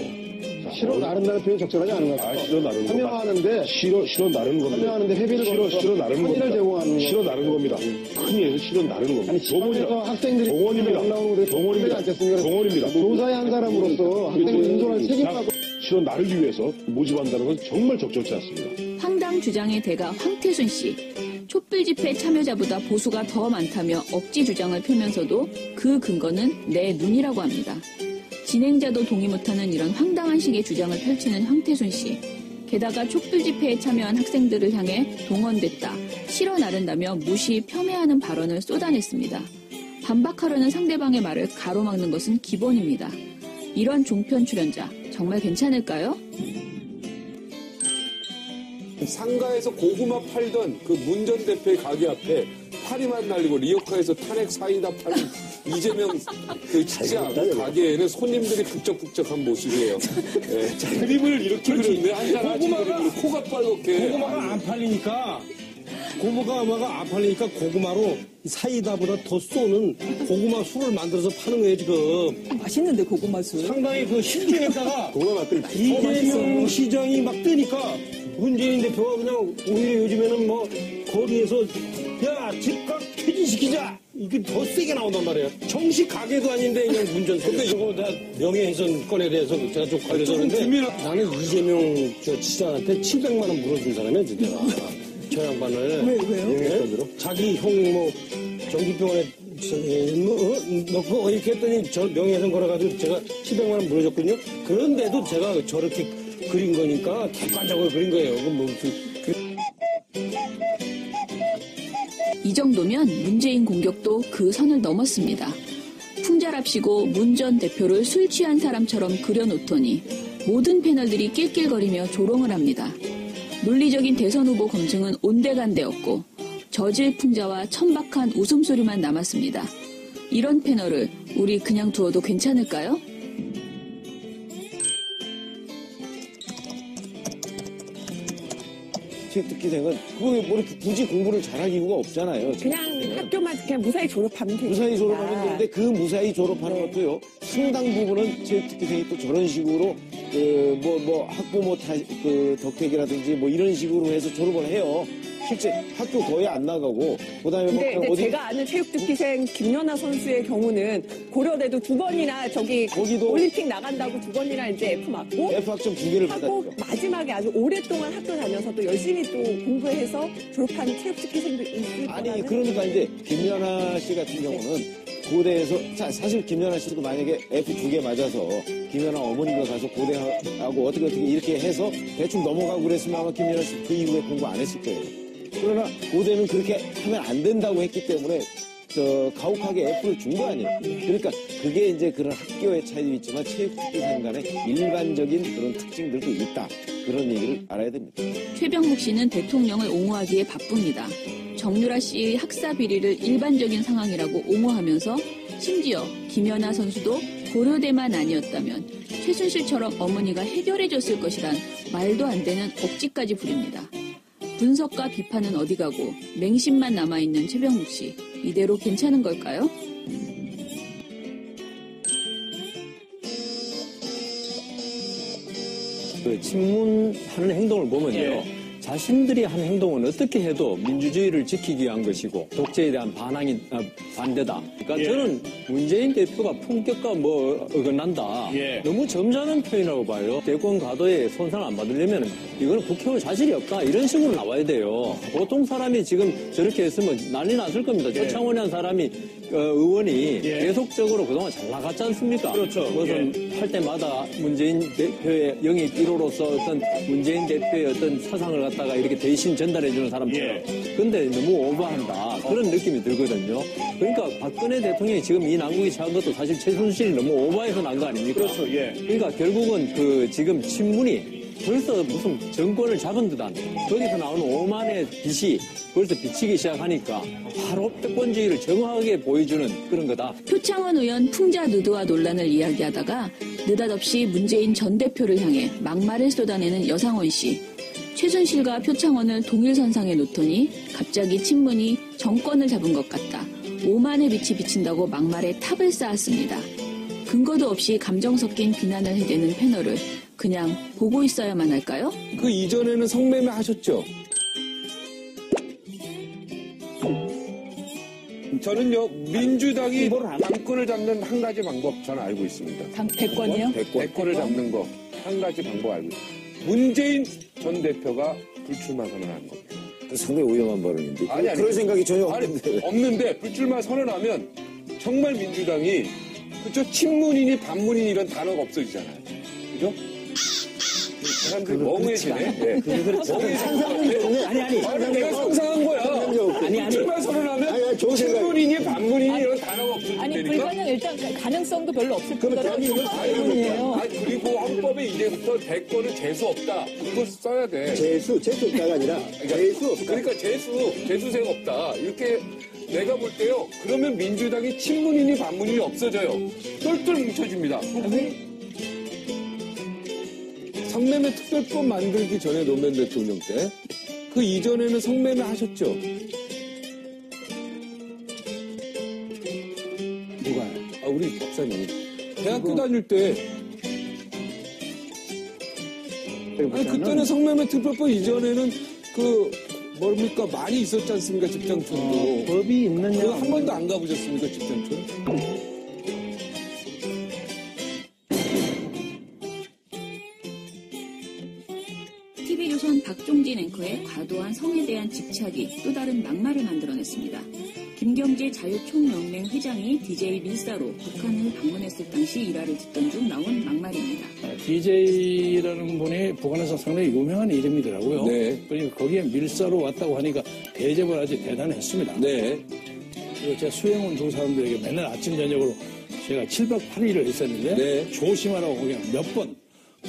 실어 나른다는 표현이 적절하지 않은 것 같아요. 실어 나르는 거. 참여하는데 실어 나르는 겁니다. 참여하는데 회비를 실어 나르는 겁니다. 제공하는 거. 실어 나르는 겁니다. 흔히 해서 실어 나르는 겁니다. 아니 지방에서 학생들이 동원입니다. 올라오는 동원입니다. 않겠습니까? 동원입니다. 교사의 한 사람으로서 학생을 인솔할 책임하고 실어 나르기 위해서 모집한다는 건 정말 적절치 않습니다. 황당 주장의 대가 황태순 씨. 촛불 집회 참여자보다 보수가 더 많다며 억지 주장을 펴면서도 그 근거는 내 눈이라고 합니다. 진행자도 동의 못하는 이런 황당한 식의 주장을 펼치는 황태순 씨. 게다가 촛불 집회에 참여한 학생들을 향해 동원됐다, 실어 나른다며 무시, 폄훼하는 발언을 쏟아냈습니다. 반박하려는 상대방의 말을 가로막는 것은 기본입니다. 이런 종편 출연자 정말 괜찮을까요? 상가에서 고구마 팔던 그 문 전 대표의 가게 앞에 파리만 날리고 리어카에서 탄핵 사이다 파는 이재명 그 진짜 가게에는 손님들이 북적북적한 모습이에요. 예. 그림을 이렇게 그렸네. 한잔 하지 그림으로 코가 빨갛게. 고구마가 안 팔리니까 고구마로 사이다보다 더 쏘는 고구마 술을 만들어서 파는 거예요 지금. 맛있는데 고구마 술. 상당히 그 신중했다가 이재명 시장이 막 뜨니까 문재인 대표가 그냥 오히려 요즘에는 뭐 거리에서 야 집값 폐지시키자 이게 더 세게 나온단 말이에요. 정식 가게도 아닌데 그냥 문전. 근데 이거 다 명예훼손건에 대해서 제가 좀 걸려졌는데 나는 이재명 시장한테 700만 원 물어준 사람이야 진짜. 저 양반을. 왜요? 자기 형 뭐 정기병원에 넣고 이렇게 했더니 저 명예훼손 걸어가지고 제가 700만 원 물어줬거든요. 그런데도 제가 저렇게 그린 거니까 객관적으로 그린 거예요. 이 정도면 문재인 공격도 그 선을 넘었습니다. 풍자랍시고 문 전 대표를 술 취한 사람처럼 그려놓더니 모든 패널들이 낄낄거리며 조롱을 합니다. 논리적인 대선 후보 검증은 온데간데없고 저질 풍자와 천박한 웃음소리만 남았습니다. 이런 패널을 우리 그냥 두어도 괜찮을까요? 체육특기생은 그거 뭐 이렇게 굳이 공부를 잘할 이유가 없잖아요. 그냥 학교만 그냥 무사히 졸업하면 되니까. 무사히 졸업하면 되는데 그 무사히 졸업하는 것도요. 상당 부분은 체육특기생이 또 저런 식으로 학부 덕택이라든지 뭐 이런 식으로 해서 졸업을 해요. 실제 학교 거의 안 나가고 그다음에 근데 제가 아는 체육특기생 김연아 선수의 경우는 고려대도 2번이나 거기도 올림픽 나간다고 2번이나 이제 F 맞고 F 학점 2개를 하고 받았죠. 마지막에 아주 오랫동안 학교 다녀서 또 열심히 또 공부해서 졸업한 체육특기생도 있을 거라는. 아니 그러니까 이제 김연아 씨 같은 경우는 고대에서 사실 김연아 씨도 만약에 F 2개 맞아서 김연아 어머니가 가서 고대하고 어떻게 이렇게 해서 대충 넘어가고 그랬으면 아마 김연아 씨 그 이후에 공부 안 했을 거예요. 그러나 고대는 그렇게 하면 안 된다고 했기 때문에 가혹하게 F를 준 거 아니에요. 그러니까 그게 이제 그런 학교의 차이도 있지만 체육특기생 간의 일반적인 그런 특징들도 있다. 그런 얘기를 알아야 됩니다. 최병묵 씨는 대통령을 옹호하기에 바쁩니다. 정유라 씨의 학사 비리를 일반적인 상황이라고 옹호하면서 심지어 김연아 선수도 고려대만 아니었다면 최순실처럼 어머니가 해결해줬을 것이란 말도 안 되는 억지까지 부립니다. 분석과 비판은 어디 가고 맹심만 남아있는 최병묵 씨. 이대로 괜찮은 걸까요? 그 친문하는 행동을 보면요. 자신들이 한 행동은 어떻게 해도 민주주의를 지키기 위한 것이고 독재에 대한 반대다. 그러니까 저는 문재인 대표가 품격과 어긋난다. 너무 점잖은 표현이라고 봐요. 대권 가도에 손상 안 받으려면 이거는 국회의원 자질이 없다. 이런 식으로 나와야 돼요. 보통 사람이 지금 저렇게 했으면 난리 났을 겁니다. 조창원이라는 사람이 의원이 계속적으로 그동안 잘 나갔지 않습니까? 그렇죠. 무슨 할 때마다 문재인 대표의 영입 1호로서 어떤 문재인 대표의 어떤 사상을 갖다가 이렇게 대신 전달해주는 사람처럼. 근데 너무 오버한다. 그런 느낌이 들거든요. 그러니까 박근혜 대통령이 지금 이 난국에 처한 것도 사실 최순실이 너무 오버해서 난 거 아닙니까? 그렇죠. 그러니까 결국은 지금 친문이 벌써 무슨 정권을 잡은 듯한 거기서 나오는 오만의 빛이 벌써 비치기 시작하니까 바로 패권주의를 정확하게 보여주는 그런 거다. 표창원 의원 풍자 누드화 논란을 이야기하다가 느닷없이 문재인 전 대표를 향해 막말을 쏟아내는 여상원 씨. 최순실과 표창원을 동일선상에 놓더니 갑자기 친문이 정권을 잡은 것 같다. 오만의 빛이 비친다고 막말에 탑을 쌓았습니다. 근거도 없이 감정 섞인 비난을 해대는 패널을 그냥 보고 있어야만 할까요? 그 이전에는 성매매 하셨죠? 저는요, 민주당이 당권을 잡는 한 가지 방법 저는 알고 있습니다. 대권이요? 대권을 잡는 거 한 가지 방법 알고 있습니다. 문재인 전 대표가 불출마 선언하는 겁니다. 상당히 위험한 발언인데. 아니, 그럴 생각이 전혀 없는데. 없는데 불출마 선언하면 정말 민주당이 그쵸? 친문이니 반문이니 이런 단어가 없어지잖아요. 그죠? 사람들이 멍해지네. 예. 멍해지네. 아니, 내가 상상한 거야. 불출마 선언하면 친문이니 반문이니 이런 단어가 없어지니까. 아니, 불가능 일단 가능성도 별로 없을 뿐더러 첫번이에요. 아니, 그리고 헌법에 이제부터 대권은 재수 없다. 이거 써야 돼. 재수 없다가 아니라 재수 없다. 그러니까 재수생 없다. 이렇게 내가 볼 때요. 그러면 민주당이 친문이니 반문이니 없어져요. 똘똘 뭉쳐집니다. 성매매 특별법 만들기 전에 노무현 대통령 때 그 이전에는 성매매 하셨죠? 누가? 우리 박사님. 대학교 다닐 때 아니, 그때는 성매매 특별법 이전에는 뭡니까? 많이 있었지 않습니까? 집장촌도. 법이 있느냐? 한 번도 안 가보셨습니까? 집장촌? TV조선 박종진 앵커의 과도한 성에 대한 집착이 또 다른 막말을 만들어냈습니다. 김경재 자유총연맹 회장이 DJ 밀사로 북한을 방문했을 당시 일화를 듣던 중 나온 막말입니다. DJ라는 분이 북한에서 상당히 유명한 이름이더라고요. 네. 그러니까 거기에 밀사로 왔다고 하니까 대접을 아주 대단했습니다. 네. 그리고 제가 수행원 두 사람들에게 맨날 아침 저녁으로 제가 7박 8일을 했었는데 네. 조심하라고 그냥 몇 번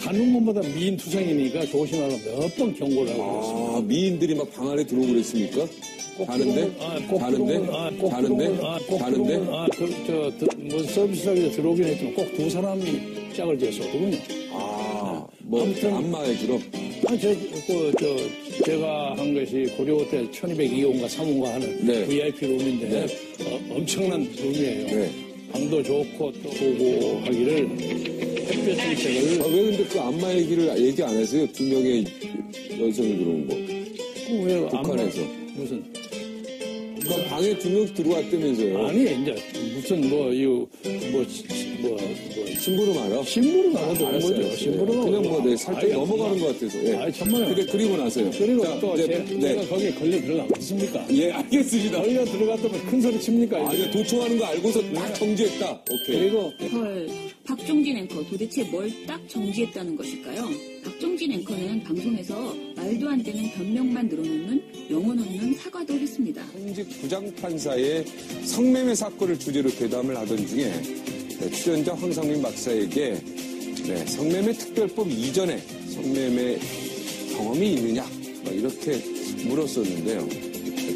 가는 것보다 미인 투성이니까 조심하라고 몇 번 경고를 하고 그랬습니다. 미인들이 막 방 안에 들어오고 그랬습니까? 가는데? 뭐 서비스하게 들어오긴 했지만 꼭 두 사람이 짝을 지었었거든요. 아무튼 안마에 주로? 제가 한 것이 고려 호텔 1202호인가 3호인가 하는 네. VIP 룸인데 네. 엄청난 룸이에요. 네. 방도 좋고 또 보고 하기를 햇볕 정책을 왜 근데 그 안마 얘기를 얘기 안 했어요? 2명의 여성이 들어온 거. 왜 북한에서. 무슨 그러니까 방에 2명씩 들어왔다면서요? 아니 이제 무슨 심부름 알아? 심부름 알아도 온 거죠. 심부름 그냥 살짝 넘어가는 것 같아서. 예. 정말. 그리고 나서요. 그리고 자, 또 제가 거기에 걸려 들어가겠습니까? 예, 알겠습니다. 걸려 들어갔다면 큰 소리 칩니까? 도청하는 거 알고서 딱 정지했다. 오케이. 그리고 헐, 박종진 앵커 도대체 뭘 딱 정지했다는 것일까요? 박종진 앵커는 방송에서 말도 안 되는 변명만 늘어놓는 영혼 없는 사과도 했습니다. 현직 부장판사의 성매매 사건을 주제로 대담을 하던 중에 출연자 황상민 박사에게 성매매 특별법 이전에 성매매 경험이 있느냐 이렇게 물었었는데요.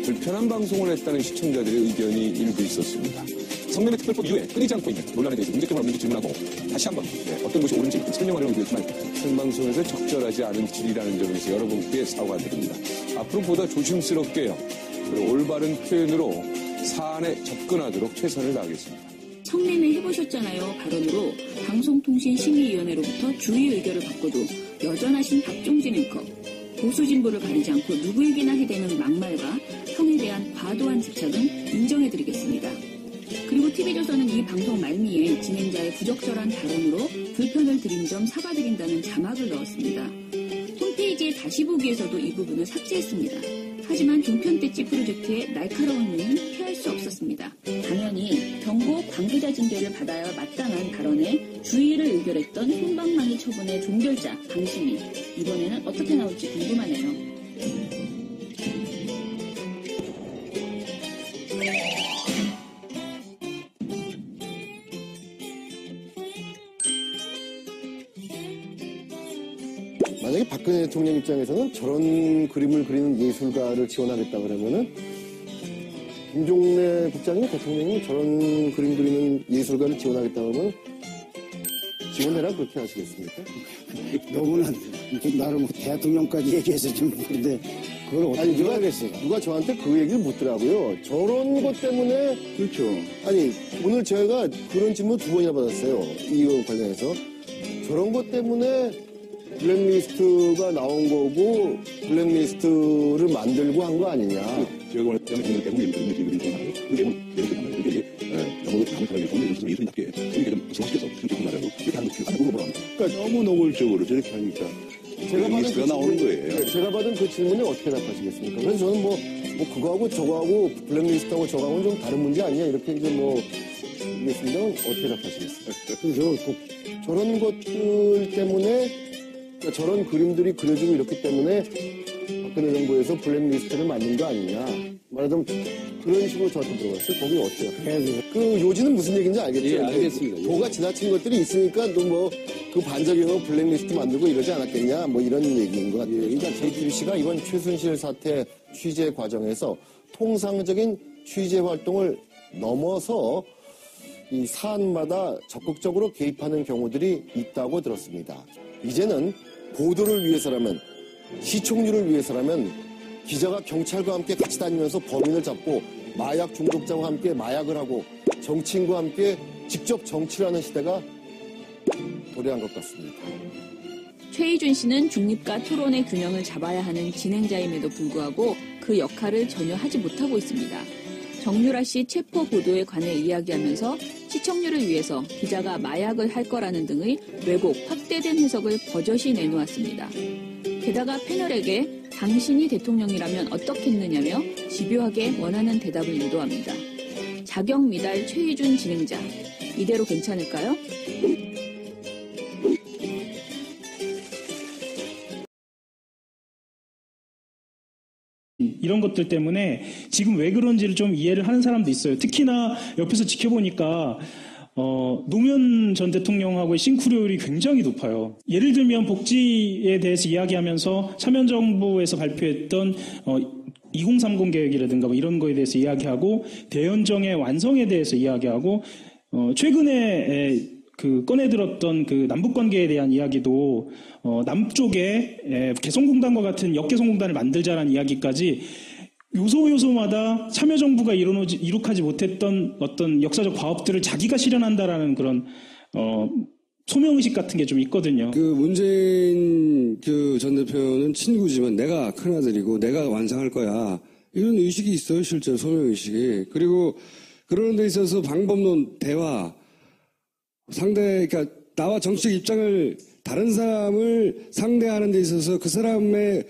불편한 방송을 했다는 시청자들의 의견이 일부 있었습니다. 성매매 특별법 이후에 끊이지 않고 있는 논란에 대해서 문제점은 없는지 질문하고 다시 한번 어떤 것이 옳은지 설명하려고 드렸지만 생방송에서 적절하지 않은 질이라는 점에서 여러분께 사과드립니다. 앞으로 보다 조심스럽게요. 그리고 올바른 표현으로 사안에 접근하도록 최선을 다하겠습니다. 성매매 해보셨잖아요 발언으로 방송통신심의위원회로부터 주의 의결을 받고도 여전하신 박종진 앵커. 보수 진보를 가리지 않고 누구에게나 해대는 막말과 성에 대한 과도한 집착은 인정해드리겠습니다. 그리고 TV조선은 이 방송 말미에 진행자의 부적절한 발언으로 불편을 드린 점 사과드린다는 자막을 넣었습니다. 홈페이지에 다시 보기에서도 이 부분을 삭제했습니다. 하지만 종편대치 프로젝트의 날카로운 눈은 피할 수 없었습니다. 당연히 경고 관계자 징계를 받아야 마땅한 발언에 주의를 의결했던 혼방망이 처분의 종결자 방심이 이번에는 어떻게 나올지 궁금하네요. 만약에 박근혜 대통령 입장에서는 저런 그림을 그리는 예술가를 지원하겠다 그러면은 김종래 국장님 대통령이 저런 그림 그리는 예술가를 지원하겠다 그러면 지원해라 그렇게 하시겠습니까? 너무나 나름 대통령까지 얘기해서 좀 그런데 그걸 어떻게 하겠어요? 누가 저한테 그 얘기를 묻더라고요. 저런 것 때문에 그렇죠. 아니 오늘 제가 그런 질문 2번이나 받았어요. 이거 관련해서 저런 것 때문에 블랙리스트가 나온 거고 블랙리스트를 만들고 한 거 아니냐. 제가 오늘 대국민 지금 전하고 그 내용은 너무 잘못하는 게 예술인답게 재밌게 좀 성공시켜서 정치 공부하려고 이렇게 하는 거 물어봅니다. 그러니까 너무 노골적으로 저렇게 하니까 블랙리스트가 나오는 거예요. 제가 받은 그 질문에 어떻게 답하시겠습니까? 그래서 저는 뭐 그거하고 저거하고 블랙리스트하고 저거하고는 좀 다른 문제 아니냐 이렇게 이제 얘기했습니다. 어떻게 답하시겠습니까? 그래서 저런 것들 때문에 그러니까 저런 그림들이 그려지고 이렇기 때문에 박근혜 정부에서 블랙리스트를 만든 거 아니냐. 말하자면 그런 식으로 저한테 물어봤어요. 거기 어때요? 그 요지는 무슨 얘기인지 알겠죠? 예, 알겠습니다. 도가 지나친 것들이 있으니까 또 그 반작용으로 블랙리스트 만들고 이러지 않았겠냐. 이런 얘기인 것 같아요. 그러니까 JTBC가 이번 최순실 사태 취재 과정에서 통상적인 취재 활동을 넘어서 이 사안마다 적극적으로 개입하는 경우들이 있다고 들었습니다. 이제는 보도를 위해서라면 시청률을 위해서라면 기자가 경찰과 함께 같이 다니면서 범인을 잡고 마약 중독자와 함께 마약을 하고 정치인과 함께 직접 정치를 하는 시대가 도래한 것 같습니다. 최희준 씨는 중립과 토론의 균형을 잡아야 하는 진행자임에도 불구하고 그 역할을 전혀 하지 못하고 있습니다. 정유라 씨 체포 보도에 관해 이야기하면서 시청률을 위해서 기자가 마약을 할 거라는 등의 왜곡, 확대된 해석을 버젓이 내놓았습니다. 게다가 패널에게 당신이 대통령이라면 어떻겠느냐며 집요하게 원하는 대답을 유도합니다. 자격 미달 최희준 진행자, 이대로 괜찮을까요? 이런 것들 때문에 지금 왜 그런지를 좀 이해를 하는 사람도 있어요. 특히나 옆에서 지켜보니까 노무현 전 대통령하고의 싱크로율이 굉장히 높아요. 예를 들면 복지에 대해서 이야기하면서 참여정부에서 발표했던 2030 계획이라든가 이런 거에 대해서 이야기하고 대연정의 완성에 대해서 이야기하고 최근에 꺼내들었던 그 남북관계에 대한 이야기도 남쪽에 개성공단과 같은 역개성공단을 만들자라는 이야기까지 요소요소마다 참여정부가 이룩하지 못했던 어떤 역사적 과업들을 자기가 실현한다라는 그런 소명의식 같은 게 좀 있거든요. 문재인 전 대표는 친구지만 내가 큰아들이고 내가 완성할 거야. 이런 의식이 있어요, 실제로 소명의식이. 그리고 그러는 데 있어서 방법론, 대화, 그러니까 나와 정치적 입장을 다른 사람을 상대하는 데 있어서 그 사람의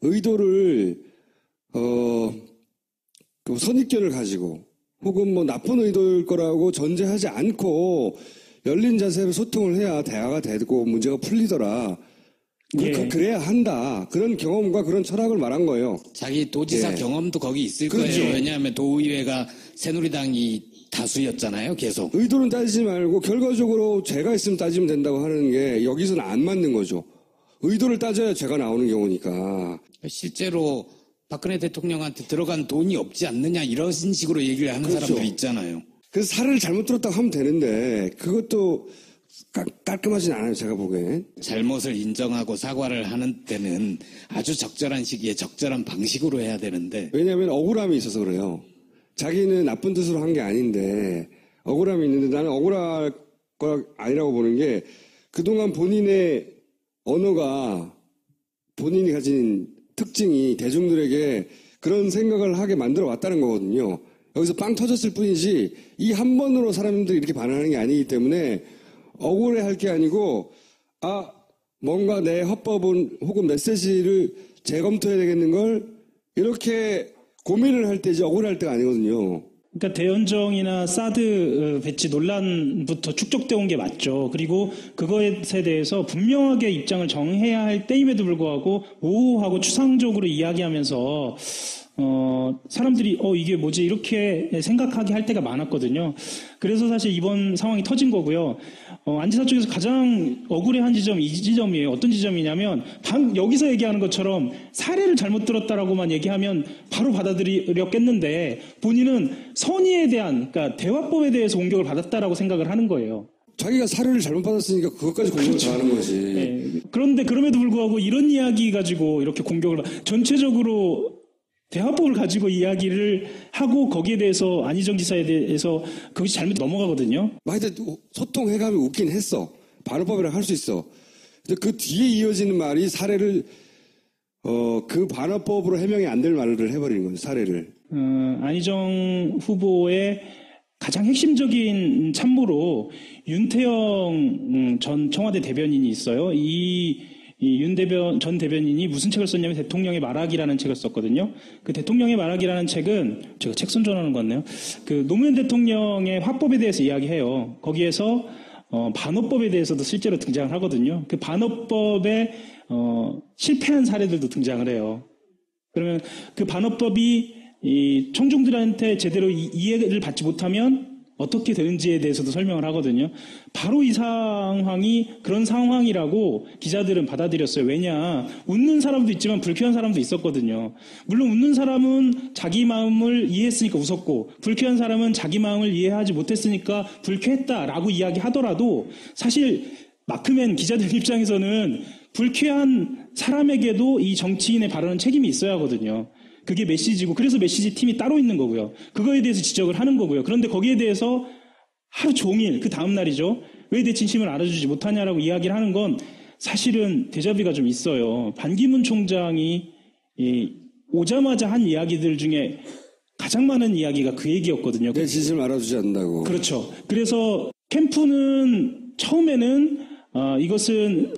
의도를 그 선입견을 가지고 혹은 나쁜 의도일 거라고 전제하지 않고 열린 자세로 소통을 해야 대화가 되고 문제가 풀리더라. 예. 그래야 한다. 그런 경험과 그런 철학을 말한 거예요. 자기 도지사 예. 경험도 거기 있을 그렇죠. 거예요. 왜냐하면 도의회가 새누리당이 다수였잖아요, 계속. 의도는 따지지 말고 결과적으로 죄가 있으면 따지면 된다고 하는 게 여기서는 안 맞는 거죠. 의도를 따져야 죄가 나오는 경우니까. 실제로 박근혜 대통령한테 들어간 돈이 없지 않느냐 이런 식으로 얘기를 하는 그렇죠. 사람들이 있잖아요. 그래서 살을 잘못 들었다고 하면 되는데 그것도 깔끔하진 않아요, 제가 보기엔. 잘못을 인정하고 사과를 하는 때는 아주 적절한 시기에 적절한 방식으로 해야 되는데. 왜냐하면 억울함이 있어서 그래요. 자기는 나쁜 뜻으로 한 게 아닌데 억울함이 있는데 나는 억울할 거 아니라고 보는 게 그동안 본인의 언어가 본인이 가진 특징이 대중들에게 그런 생각을 하게 만들어 왔다는 거거든요. 여기서 빵 터졌을 뿐이지 이 한 번으로 사람들이 이렇게 반응하는 게 아니기 때문에 억울해할 게 아니고 뭔가 내 헌법은 혹은 메시지를 재검토해야 되겠는 걸 이렇게 고민을 할 때지 억울할 때가 아니거든요. 그러니까 대연정이나 사드 배치 논란부터 축적되어 온 게 맞죠. 그리고 그것에 대해서 분명하게 입장을 정해야 할 때임에도 불구하고 모호하고 추상적으로 이야기하면서 사람들이 이게 뭐지 이렇게 생각하게 할 때가 많았거든요. 그래서 사실 이번 상황이 터진 거고요. 안지사 쪽에서 가장 억울해한 지점 이 지점이에요. 어떤 지점이냐면 여기서 얘기하는 것처럼 사례를 잘못 들었다라고만 얘기하면 바로 받아들였겠는데 본인은 선의에 대한 그러니까 대화법에 대해서 공격을 받았다라고 생각을 하는 거예요. 자기가 사례를 잘못 받았으니까 그것까지 공격을 당하는 거지. 네. 그런데 그럼에도 불구하고 이런 이야기 가지고 이렇게 공격을 전체적으로 대화법을 가지고 이야기를 하고 거기에 대해서 안희정 지사에 대해서 그것이 잘못 넘어가거든요. 하여튼 소통해가면 웃긴 했어. 반어법이라고 할 수 있어. 근데 그 뒤에 이어지는 말이 사례를 그 반어법으로 해명이 안 될 말을 해버리는 거죠. 사례를. 안희정 후보의 가장 핵심적인 참모로 윤태영 전 청와대 대변인이 있어요. 이 윤 전 대변인이 무슨 책을 썼냐면 대통령의 말하기라는 책을 썼거든요. 그 대통령의 말하기라는 책은 제가 책 선전하는 것 같네요. 그 노무현 대통령의 화법에 대해서 이야기해요. 거기에서 반어법에 대해서도 실제로 등장을 하거든요. 그 반어법에 실패한 사례들도 등장을 해요. 그러면 그 반어법이 이 청중들한테 제대로 이해를 받지 못하면 어떻게 되는지에 대해서도 설명을 하거든요. 바로 이 상황이 그런 상황이라고 기자들은 받아들였어요. 왜냐, 웃는 사람도 있지만 불쾌한 사람도 있었거든요. 물론 웃는 사람은 자기 마음을 이해했으니까 웃었고, 불쾌한 사람은 자기 마음을 이해하지 못했으니까 불쾌했다라고 이야기하더라도 사실 마크맨 기자들 입장에서는 불쾌한 사람에게도 이 정치인의 발언은 책임이 있어야 하거든요. 그게 메시지고, 그래서 메시지 팀이 따로 있는 거고요. 그거에 대해서 지적을 하는 거고요. 그런데 거기에 대해서 하루 종일, 그 다음날이죠. 왜 내 진심을 알아주지 못하냐라고 이야기를 하는 건 사실은 데자뷰가 좀 있어요. 반기문 총장이 오자마자 한 이야기들 중에 가장 많은 이야기가 그 얘기였거든요. 내 진심을 알아주지 않는다고. 그렇죠. 그래서 캠프는 처음에는 이것은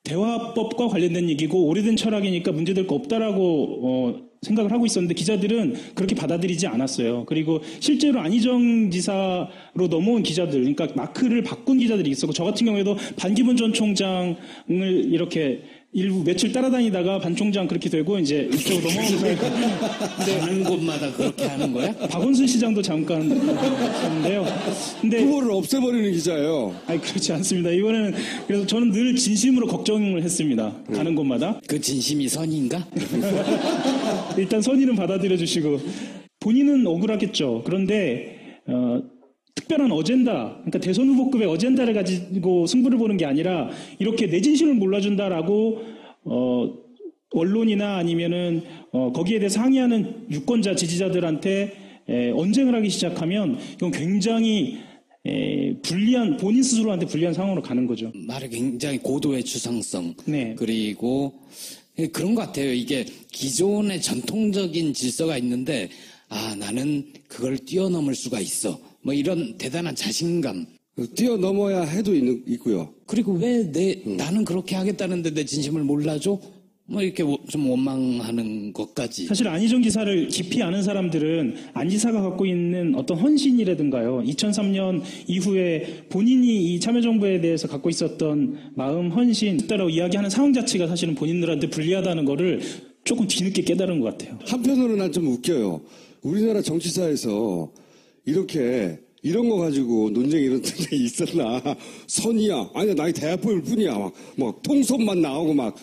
대화법과 관련된 얘기고 오래된 철학이니까 문제될 거 없다라고 생각을 하고 있었는데 기자들은 그렇게 받아들이지 않았어요. 그리고 실제로 안희정 지사로 넘어온 기자들, 그러니까 마크를 바꾼 기자들이 있었고, 저 같은 경우에도 반기문 전 총장을 이렇게 일부 며칠 따라다니다가 반 총장 그렇게 되고 이제 이쪽으로 넘어오면서 가는 곳마다 그렇게 하는 거야? 박원순 시장도 잠깐 했는데요. 근데 후보를 없애버리는 기자예요. 아니 그렇지 않습니다. 이번에는 그래서 저는 늘 진심으로 걱정을 했습니다. 가는 곳마다. 그 진심이 선인가? 일단 선의는 받아들여 주시고 본인은 억울하겠죠. 그런데 특별한 어젠다, 그러니까 대선 후보급의 어젠다를 가지고 승부를 보는 게 아니라 이렇게 내 진심을 몰라준다라고 언론이나 아니면은 거기에 대해서 항의하는 유권자 지지자들한테 언쟁을 하기 시작하면 이건 굉장히 불리한, 본인 스스로한테 불리한 상황으로 가는 거죠. 말에 굉장히 고도의 추상성. 네. 그리고 그런 것 같아요. 이게 기존의 전통적인 질서가 있는데 나는 그걸 뛰어넘을 수가 있어. 뭐 이런 대단한 자신감. 뛰어넘어야 해도 있고요. 그리고 왜 나는 그렇게 하겠다는데 내 진심을 몰라줘? 뭐 이렇게 좀 원망하는 것까지. 사실 안희정 지사를 깊이 아는 사람들은 안 지사가 갖고 있는 어떤 헌신이라든가요. 2003년 이후에 본인이 이 참여정부에 대해서 갖고 있었던 마음, 헌신, 따라고 이야기하는 상황 자체가 사실은 본인들한테 불리하다는 거를 조금 뒤늦게 깨달은 것 같아요. 한편으로는 난 좀 웃겨요. 우리나라 정치사에서 이렇게 이런 거 가지고 논쟁이 이런 적이 있었나. 선이야. 아니야, 나의 대화법일 뿐이야. 막 통섭만 나오고 막.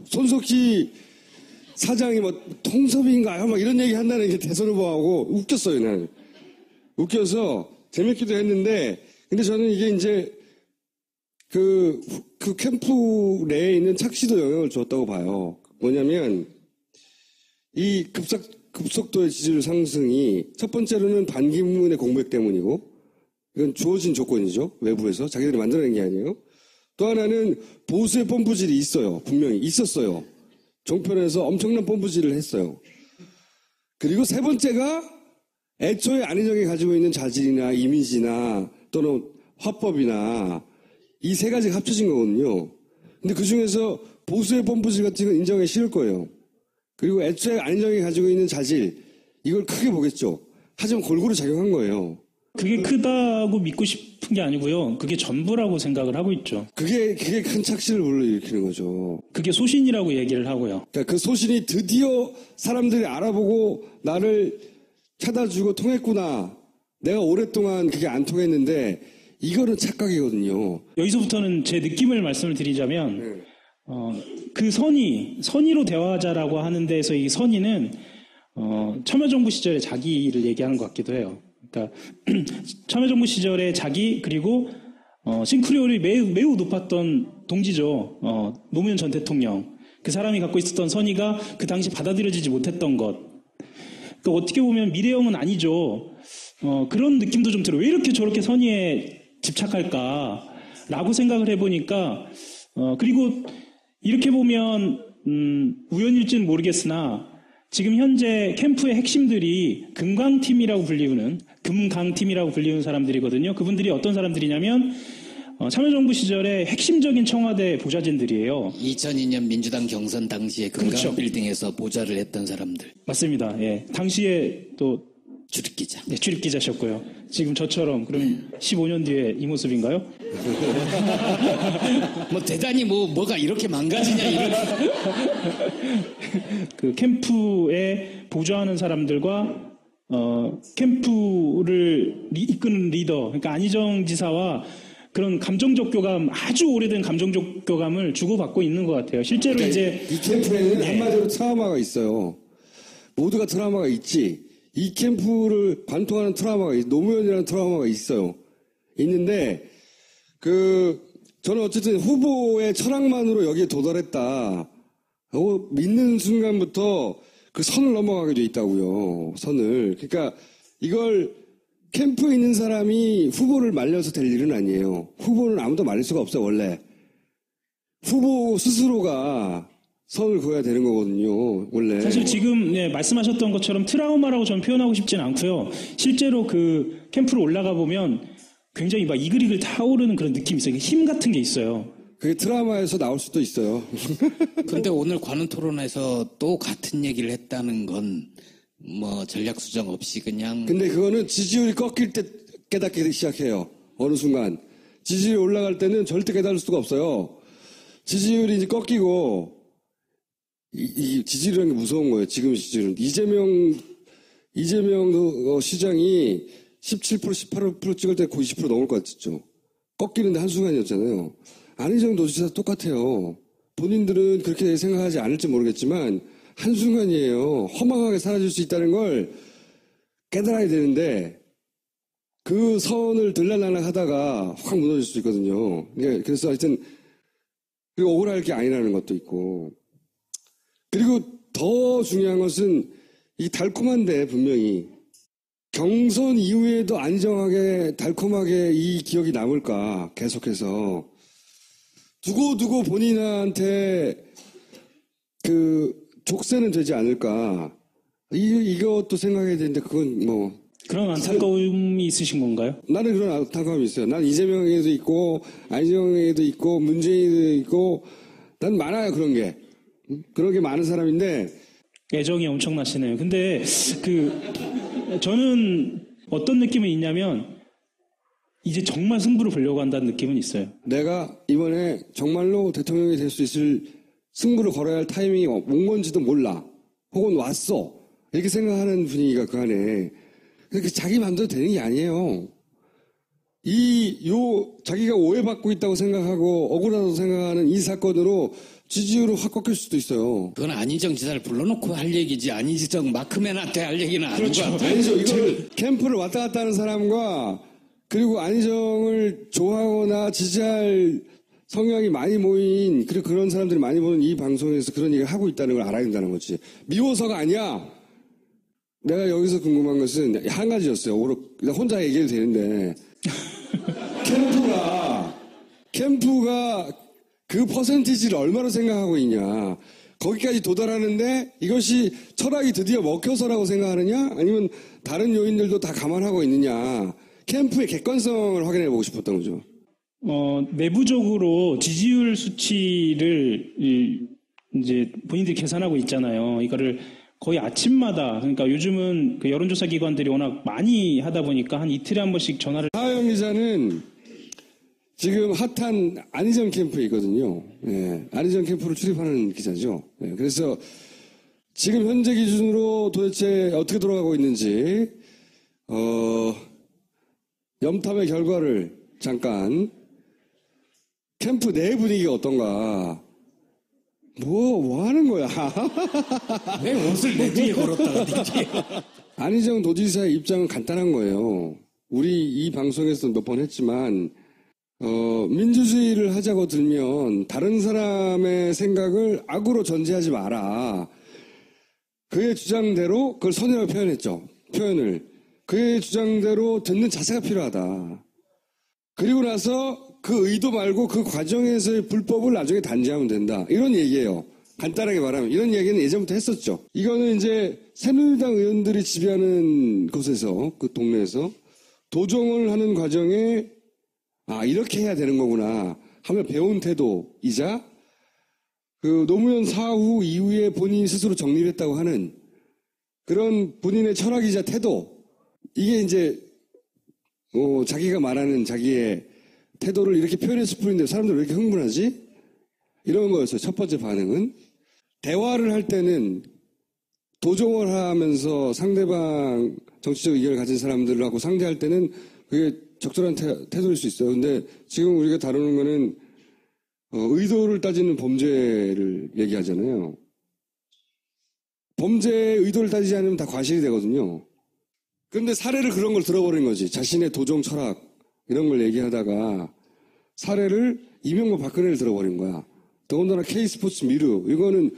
손석희 사장이 뭐 통섭인가요? 막 이런 얘기 한다는 게 대선 후보하고 웃겼어요, 나는. 웃겨서 재밌기도 했는데, 근데 저는 이게 이제 그 캠프 내에 있는 착시도 영향을 줬다고 봐요. 뭐냐면, 이 급속도의 지지율 상승이 첫 번째로는 반기문의 공백 때문이고, 이건 주어진 조건이죠. 외부에서. 자기들이 만들어낸 게 아니에요. 또 하나는 보수의 펌프질이 있어요. 분명히 있었어요. 종편에서 엄청난 펌프질을 했어요. 그리고 세 번째가 애초에 안희정이 가지고 있는 자질이나 이미지나 또는 화법이나 이 세 가지가 합쳐진 거거든요. 근데 그 중에서 보수의 펌프질 같은 건 인정하기 싫을 거예요. 그리고 애초에 안희정이 가지고 있는 자질, 이걸 크게 보겠죠. 하지만 골고루 작용한 거예요. 그게 크다고 믿고 싶은 게 아니고요. 그게 전부라고 생각을 하고 있죠. 그게 큰 착시를 불러일으키는 거죠. 그게 소신이라고 얘기를 하고요. 그러니까 그 소신이 드디어 사람들이 알아보고 나를 찾아주고 통했구나. 내가 오랫동안 그게 안 통했는데 이거는 착각이거든요. 여기서부터는 제 느낌을 말씀을 드리자면 그 선의로 대화하자라고 하는 데에서 이 선의는 참여정부 시절에 자기를 얘기하는 것 같기도 해요. 그러니까 참여정부 시절에 자기 그리고 싱크로율이 매우 높았던 동지죠. 노무현 전 대통령. 그 사람이 갖고 있었던 선의가 그 당시 받아들여지지 못했던 것. 그러니까 어떻게 보면 미래형은 아니죠. 그런 느낌도 좀 들어요. 왜 이렇게 저렇게 선의에 집착할까라고 생각을 해보니까 그리고 이렇게 보면 우연일지는 모르겠으나 지금 현재 캠프의 핵심들이 금강팀이라고 불리우는 사람들이거든요. 그분들이 어떤 사람들이냐면 참여정부 시절에 핵심적인 청와대 보좌진들이에요. 2002년 민주당 경선 당시에 금강 빌딩에서 보좌를 했던 사람들. 맞습니다. 예. 당시에 또 출입기자. 네, 출입기자셨고요. 지금 저처럼 그럼 15년 뒤에 이 모습인가요? 뭐 대단히 뭐가 이렇게 망가지냐 이런. 그 캠프에 보좌하는 사람들과 캠프를 이끄는 리더, 그러니까 안희정 지사와 그런 감정적 교감, 아주 오래된 감정적 교감을 주고받고 있는 것 같아요. 실제로 그러니까 이제 이 캠프에는 한마디로 트라우마가 있어요. 모두가 트라우마가 있지. 이 캠프를 관통하는 트라우마가 노무현이라는 트라우마가 있어요. 있는데 저는 어쨌든 후보의 철학만으로 여기에 도달했다 하고 믿는 순간부터 그 선을 넘어가게 돼 있다고요. 선을. 그러니까 이걸 캠프에 있는 사람이 후보를 말려서 될 일은 아니에요. 후보는 아무도 말릴 수가 없어요, 원래. 후보 스스로가 선을 그어야 되는 거거든요, 원래. 사실 지금 말씀하셨던 것처럼 트라우마라고 저는 표현하고 싶지는 않고요. 실제로 그 캠프로 올라가 보면 굉장히 막 이글이글 타오르는 그런 느낌이 있어요. 힘 같은 게 있어요. 그게 트라우마에서 나올 수도 있어요. 그런데 오늘 관훈 토론에서 또 같은 얘기를 했다는 건 전략 수정 없이 그냥. 근데 그거는 지지율이 꺾일 때 깨닫기 시작해요. 어느 순간. 지지율이 올라갈 때는 절대 깨달을 수가 없어요. 지지율이 이제 꺾이고, 이 지지율이라는 게 무서운 거예요. 지금 지지율은. 이재명 시장이 17%, 18% 찍을 때 거의 20% 넘을 것 같죠. 꺾이는데 한순간이었잖아요. 안희정 도지사 똑같아요. 본인들은 그렇게 생각하지 않을지 모르겠지만 한순간이에요. 허망하게 사라질 수 있다는 걸 깨달아야 되는데 그 선을 들락날락 하다가 확 무너질 수 있거든요. 그래서 하여튼 그리고 억울할 게 아니라는 것도 있고 그리고 더 중요한 것은 이 달콤한데 분명히 경선 이후에도 안정하게 달콤하게 이 기억이 남을까 계속해서 두고 본인한테 족쇄는 되지 않을까 이것도 생각해야 되는데 그건 그런 안타까움이 있으신 건가요? 나는 그런 안타까움이 있어요. 난 이재명에도 있고 안희정에도 있고 문재인에도 있고 난 많아요 그런 게 많은 사람인데 애정이 엄청나시네요. 근데 저는 어떤 느낌이 있냐면 이제 정말 승부를 보려고 한다는 느낌은 있어요. 내가 이번에 정말로 대통령이 될 수 있을 승부를 걸어야 할 타이밍이 온 건지도 몰라. 혹은 왔어. 이렇게 생각하는 분위기가 그 안에. 그러니까 자기 마음대로 되는 게 아니에요. 자기가 오해받고 있다고 생각하고 억울하다고 생각하는 이 사건으로 지지율을 확 꺾일 수도 있어요. 그건 안희정 지사를 불러놓고 할 얘기지 안희정 마크맨한테 할 얘기는 아닌 것 같아요. 아니죠. 이걸 캠프를 왔다 갔다 하는 사람과 그리고 안희정을 좋아하거나 지지할 성향이 많이 모인 그리고 그런 사람들이 많이 보는 이 방송에서 그런 얘기를 하고 있다는 걸 알아야 된다는 거지. 미워서가 아니야. 내가 여기서 궁금한 것은 한 가지였어요. 혼자 얘기해도 되는데 캠프가 그 퍼센티지를 얼마나 생각하고 있냐. 거기까지 도달하는데 이것이 철학이 드디어 먹혀서라고 생각하느냐 아니면 다른 요인들도 다 감안하고 있느냐. 캠프의 객관성을 확인해 보고 싶었던 거죠. 내부적으로 지지율 수치를 이제 본인들이 계산하고 있잖아요. 이거를 거의 아침마다 그러니까 요즘은 그 여론조사 기관들이 워낙 많이 하다 보니까 한 이틀에 한 번씩 전화를. 하영 기자는 지금 핫한 안희정 캠프에 있거든요. 예, 안희정 캠프를 출입하는 기자죠. 예, 그래서 지금 현재 기준으로 도대체 어떻게 돌아가고 있는지 염탐의 결과를 잠깐 캠프 내 분위기가 어떤가 뭐 하는 거야? 왜 옷을 내 뒤에 걸었다가 네 뒤에. 안희정 도지사의 입장은 간단한 거예요. 우리 이 방송에서 몇 번 했지만, 민주주의를 하자고 들면 다른 사람의 생각을 악으로 전제하지 마라. 그의 주장대로 그걸 선이라고 표현했죠. 표현을. 그의 주장대로 듣는 자세가 필요하다. 그리고 나서 그 의도 말고 그 과정에서의 불법을 나중에 단죄하면 된다. 이런 얘기예요. 간단하게 말하면. 이런 얘기는 예전부터 했었죠. 이거는 이제 새누리당 의원들이 지배하는 곳에서, 그 동네에서 도정을 하는 과정에 이렇게 해야 되는 거구나 하며 배운 태도이자 그 노무현 사후 이후에 본인이 스스로 정립했다고 하는 그런 본인의 철학이자 태도, 이게 이제 자기가 말하는 자기의 태도를 이렇게 표현했을 뿐인데 사람들 왜 이렇게 흥분하지? 이런 거였어요. 첫 번째 반응은. 대화를 할 때는 도정을 하면서 상대방 정치적 의견을 가진 사람들하고 상대할 때는 그게 적절한 태도일 수 있어요. 근데 지금 우리가 다루는 거는 의도를 따지는 범죄를 얘기하잖아요. 범죄의 의도를 따지지 않으면 다 과실이 되거든요. 그런데 사례를 그런 걸 들어버린 거지. 자신의 도정 철학 이런 걸 얘기하다가 사례를 이명박 박근혜를 들어버린 거야. 더군다나 K스포츠 미르, 이거는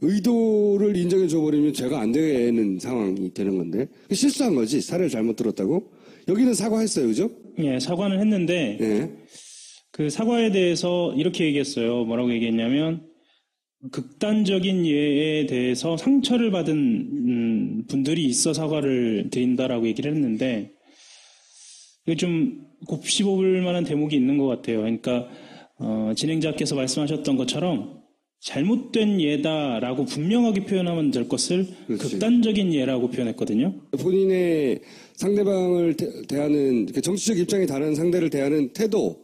의도를 인정해 줘버리면 죄가 안 되는 상황이 되는 건데 실수한 거지. 사례를 잘못 들었다고. 여기는 사과했어요, 그죠? 예, 사과는 했는데 예. 그 사과에 대해서 이렇게 얘기했어요. 뭐라고 얘기했냐면 극단적인 예에 대해서 상처를 받은 분들이 있어 사과를 드린다라고 얘기를 했는데 이게 좀 곱씹어볼 만한 대목이 있는 것 같아요. 그러니까 진행자께서 말씀하셨던 것처럼 잘못된 예다라고 분명하게 표현하면 될 것을 그렇지. 극단적인 예라고 표현했거든요. 본인의 상대방을 대하는 정치적 입장이 다른 상대를 대하는 태도,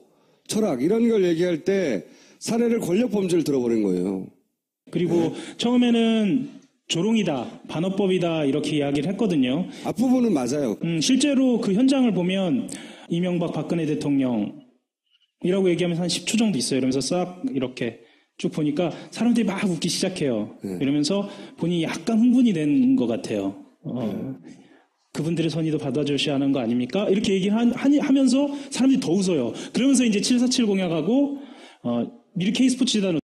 철학 이런 걸 얘기할 때 사례를 권력 범죄를 들어버린 거예요. 그리고 처음에는 조롱이다, 반어법이다 이렇게 이야기를 했거든요. 앞부분은 맞아요. 실제로 그 현장을 보면 이명박 박근혜 대통령이라고 얘기하면서 한 10초 정도 있어요. 이러면서 싹 이렇게 쭉 보니까 사람들이 막 웃기 시작해요. 이러면서 본인이 약간 흥분이 된 것 같아요. 그분들의 선의도 받아주셔야 하는 거 아닙니까? 이렇게 얘기하면서 사람들이 더 웃어요. 그러면서 이제 747 공약하고 미르 K스포츠 재단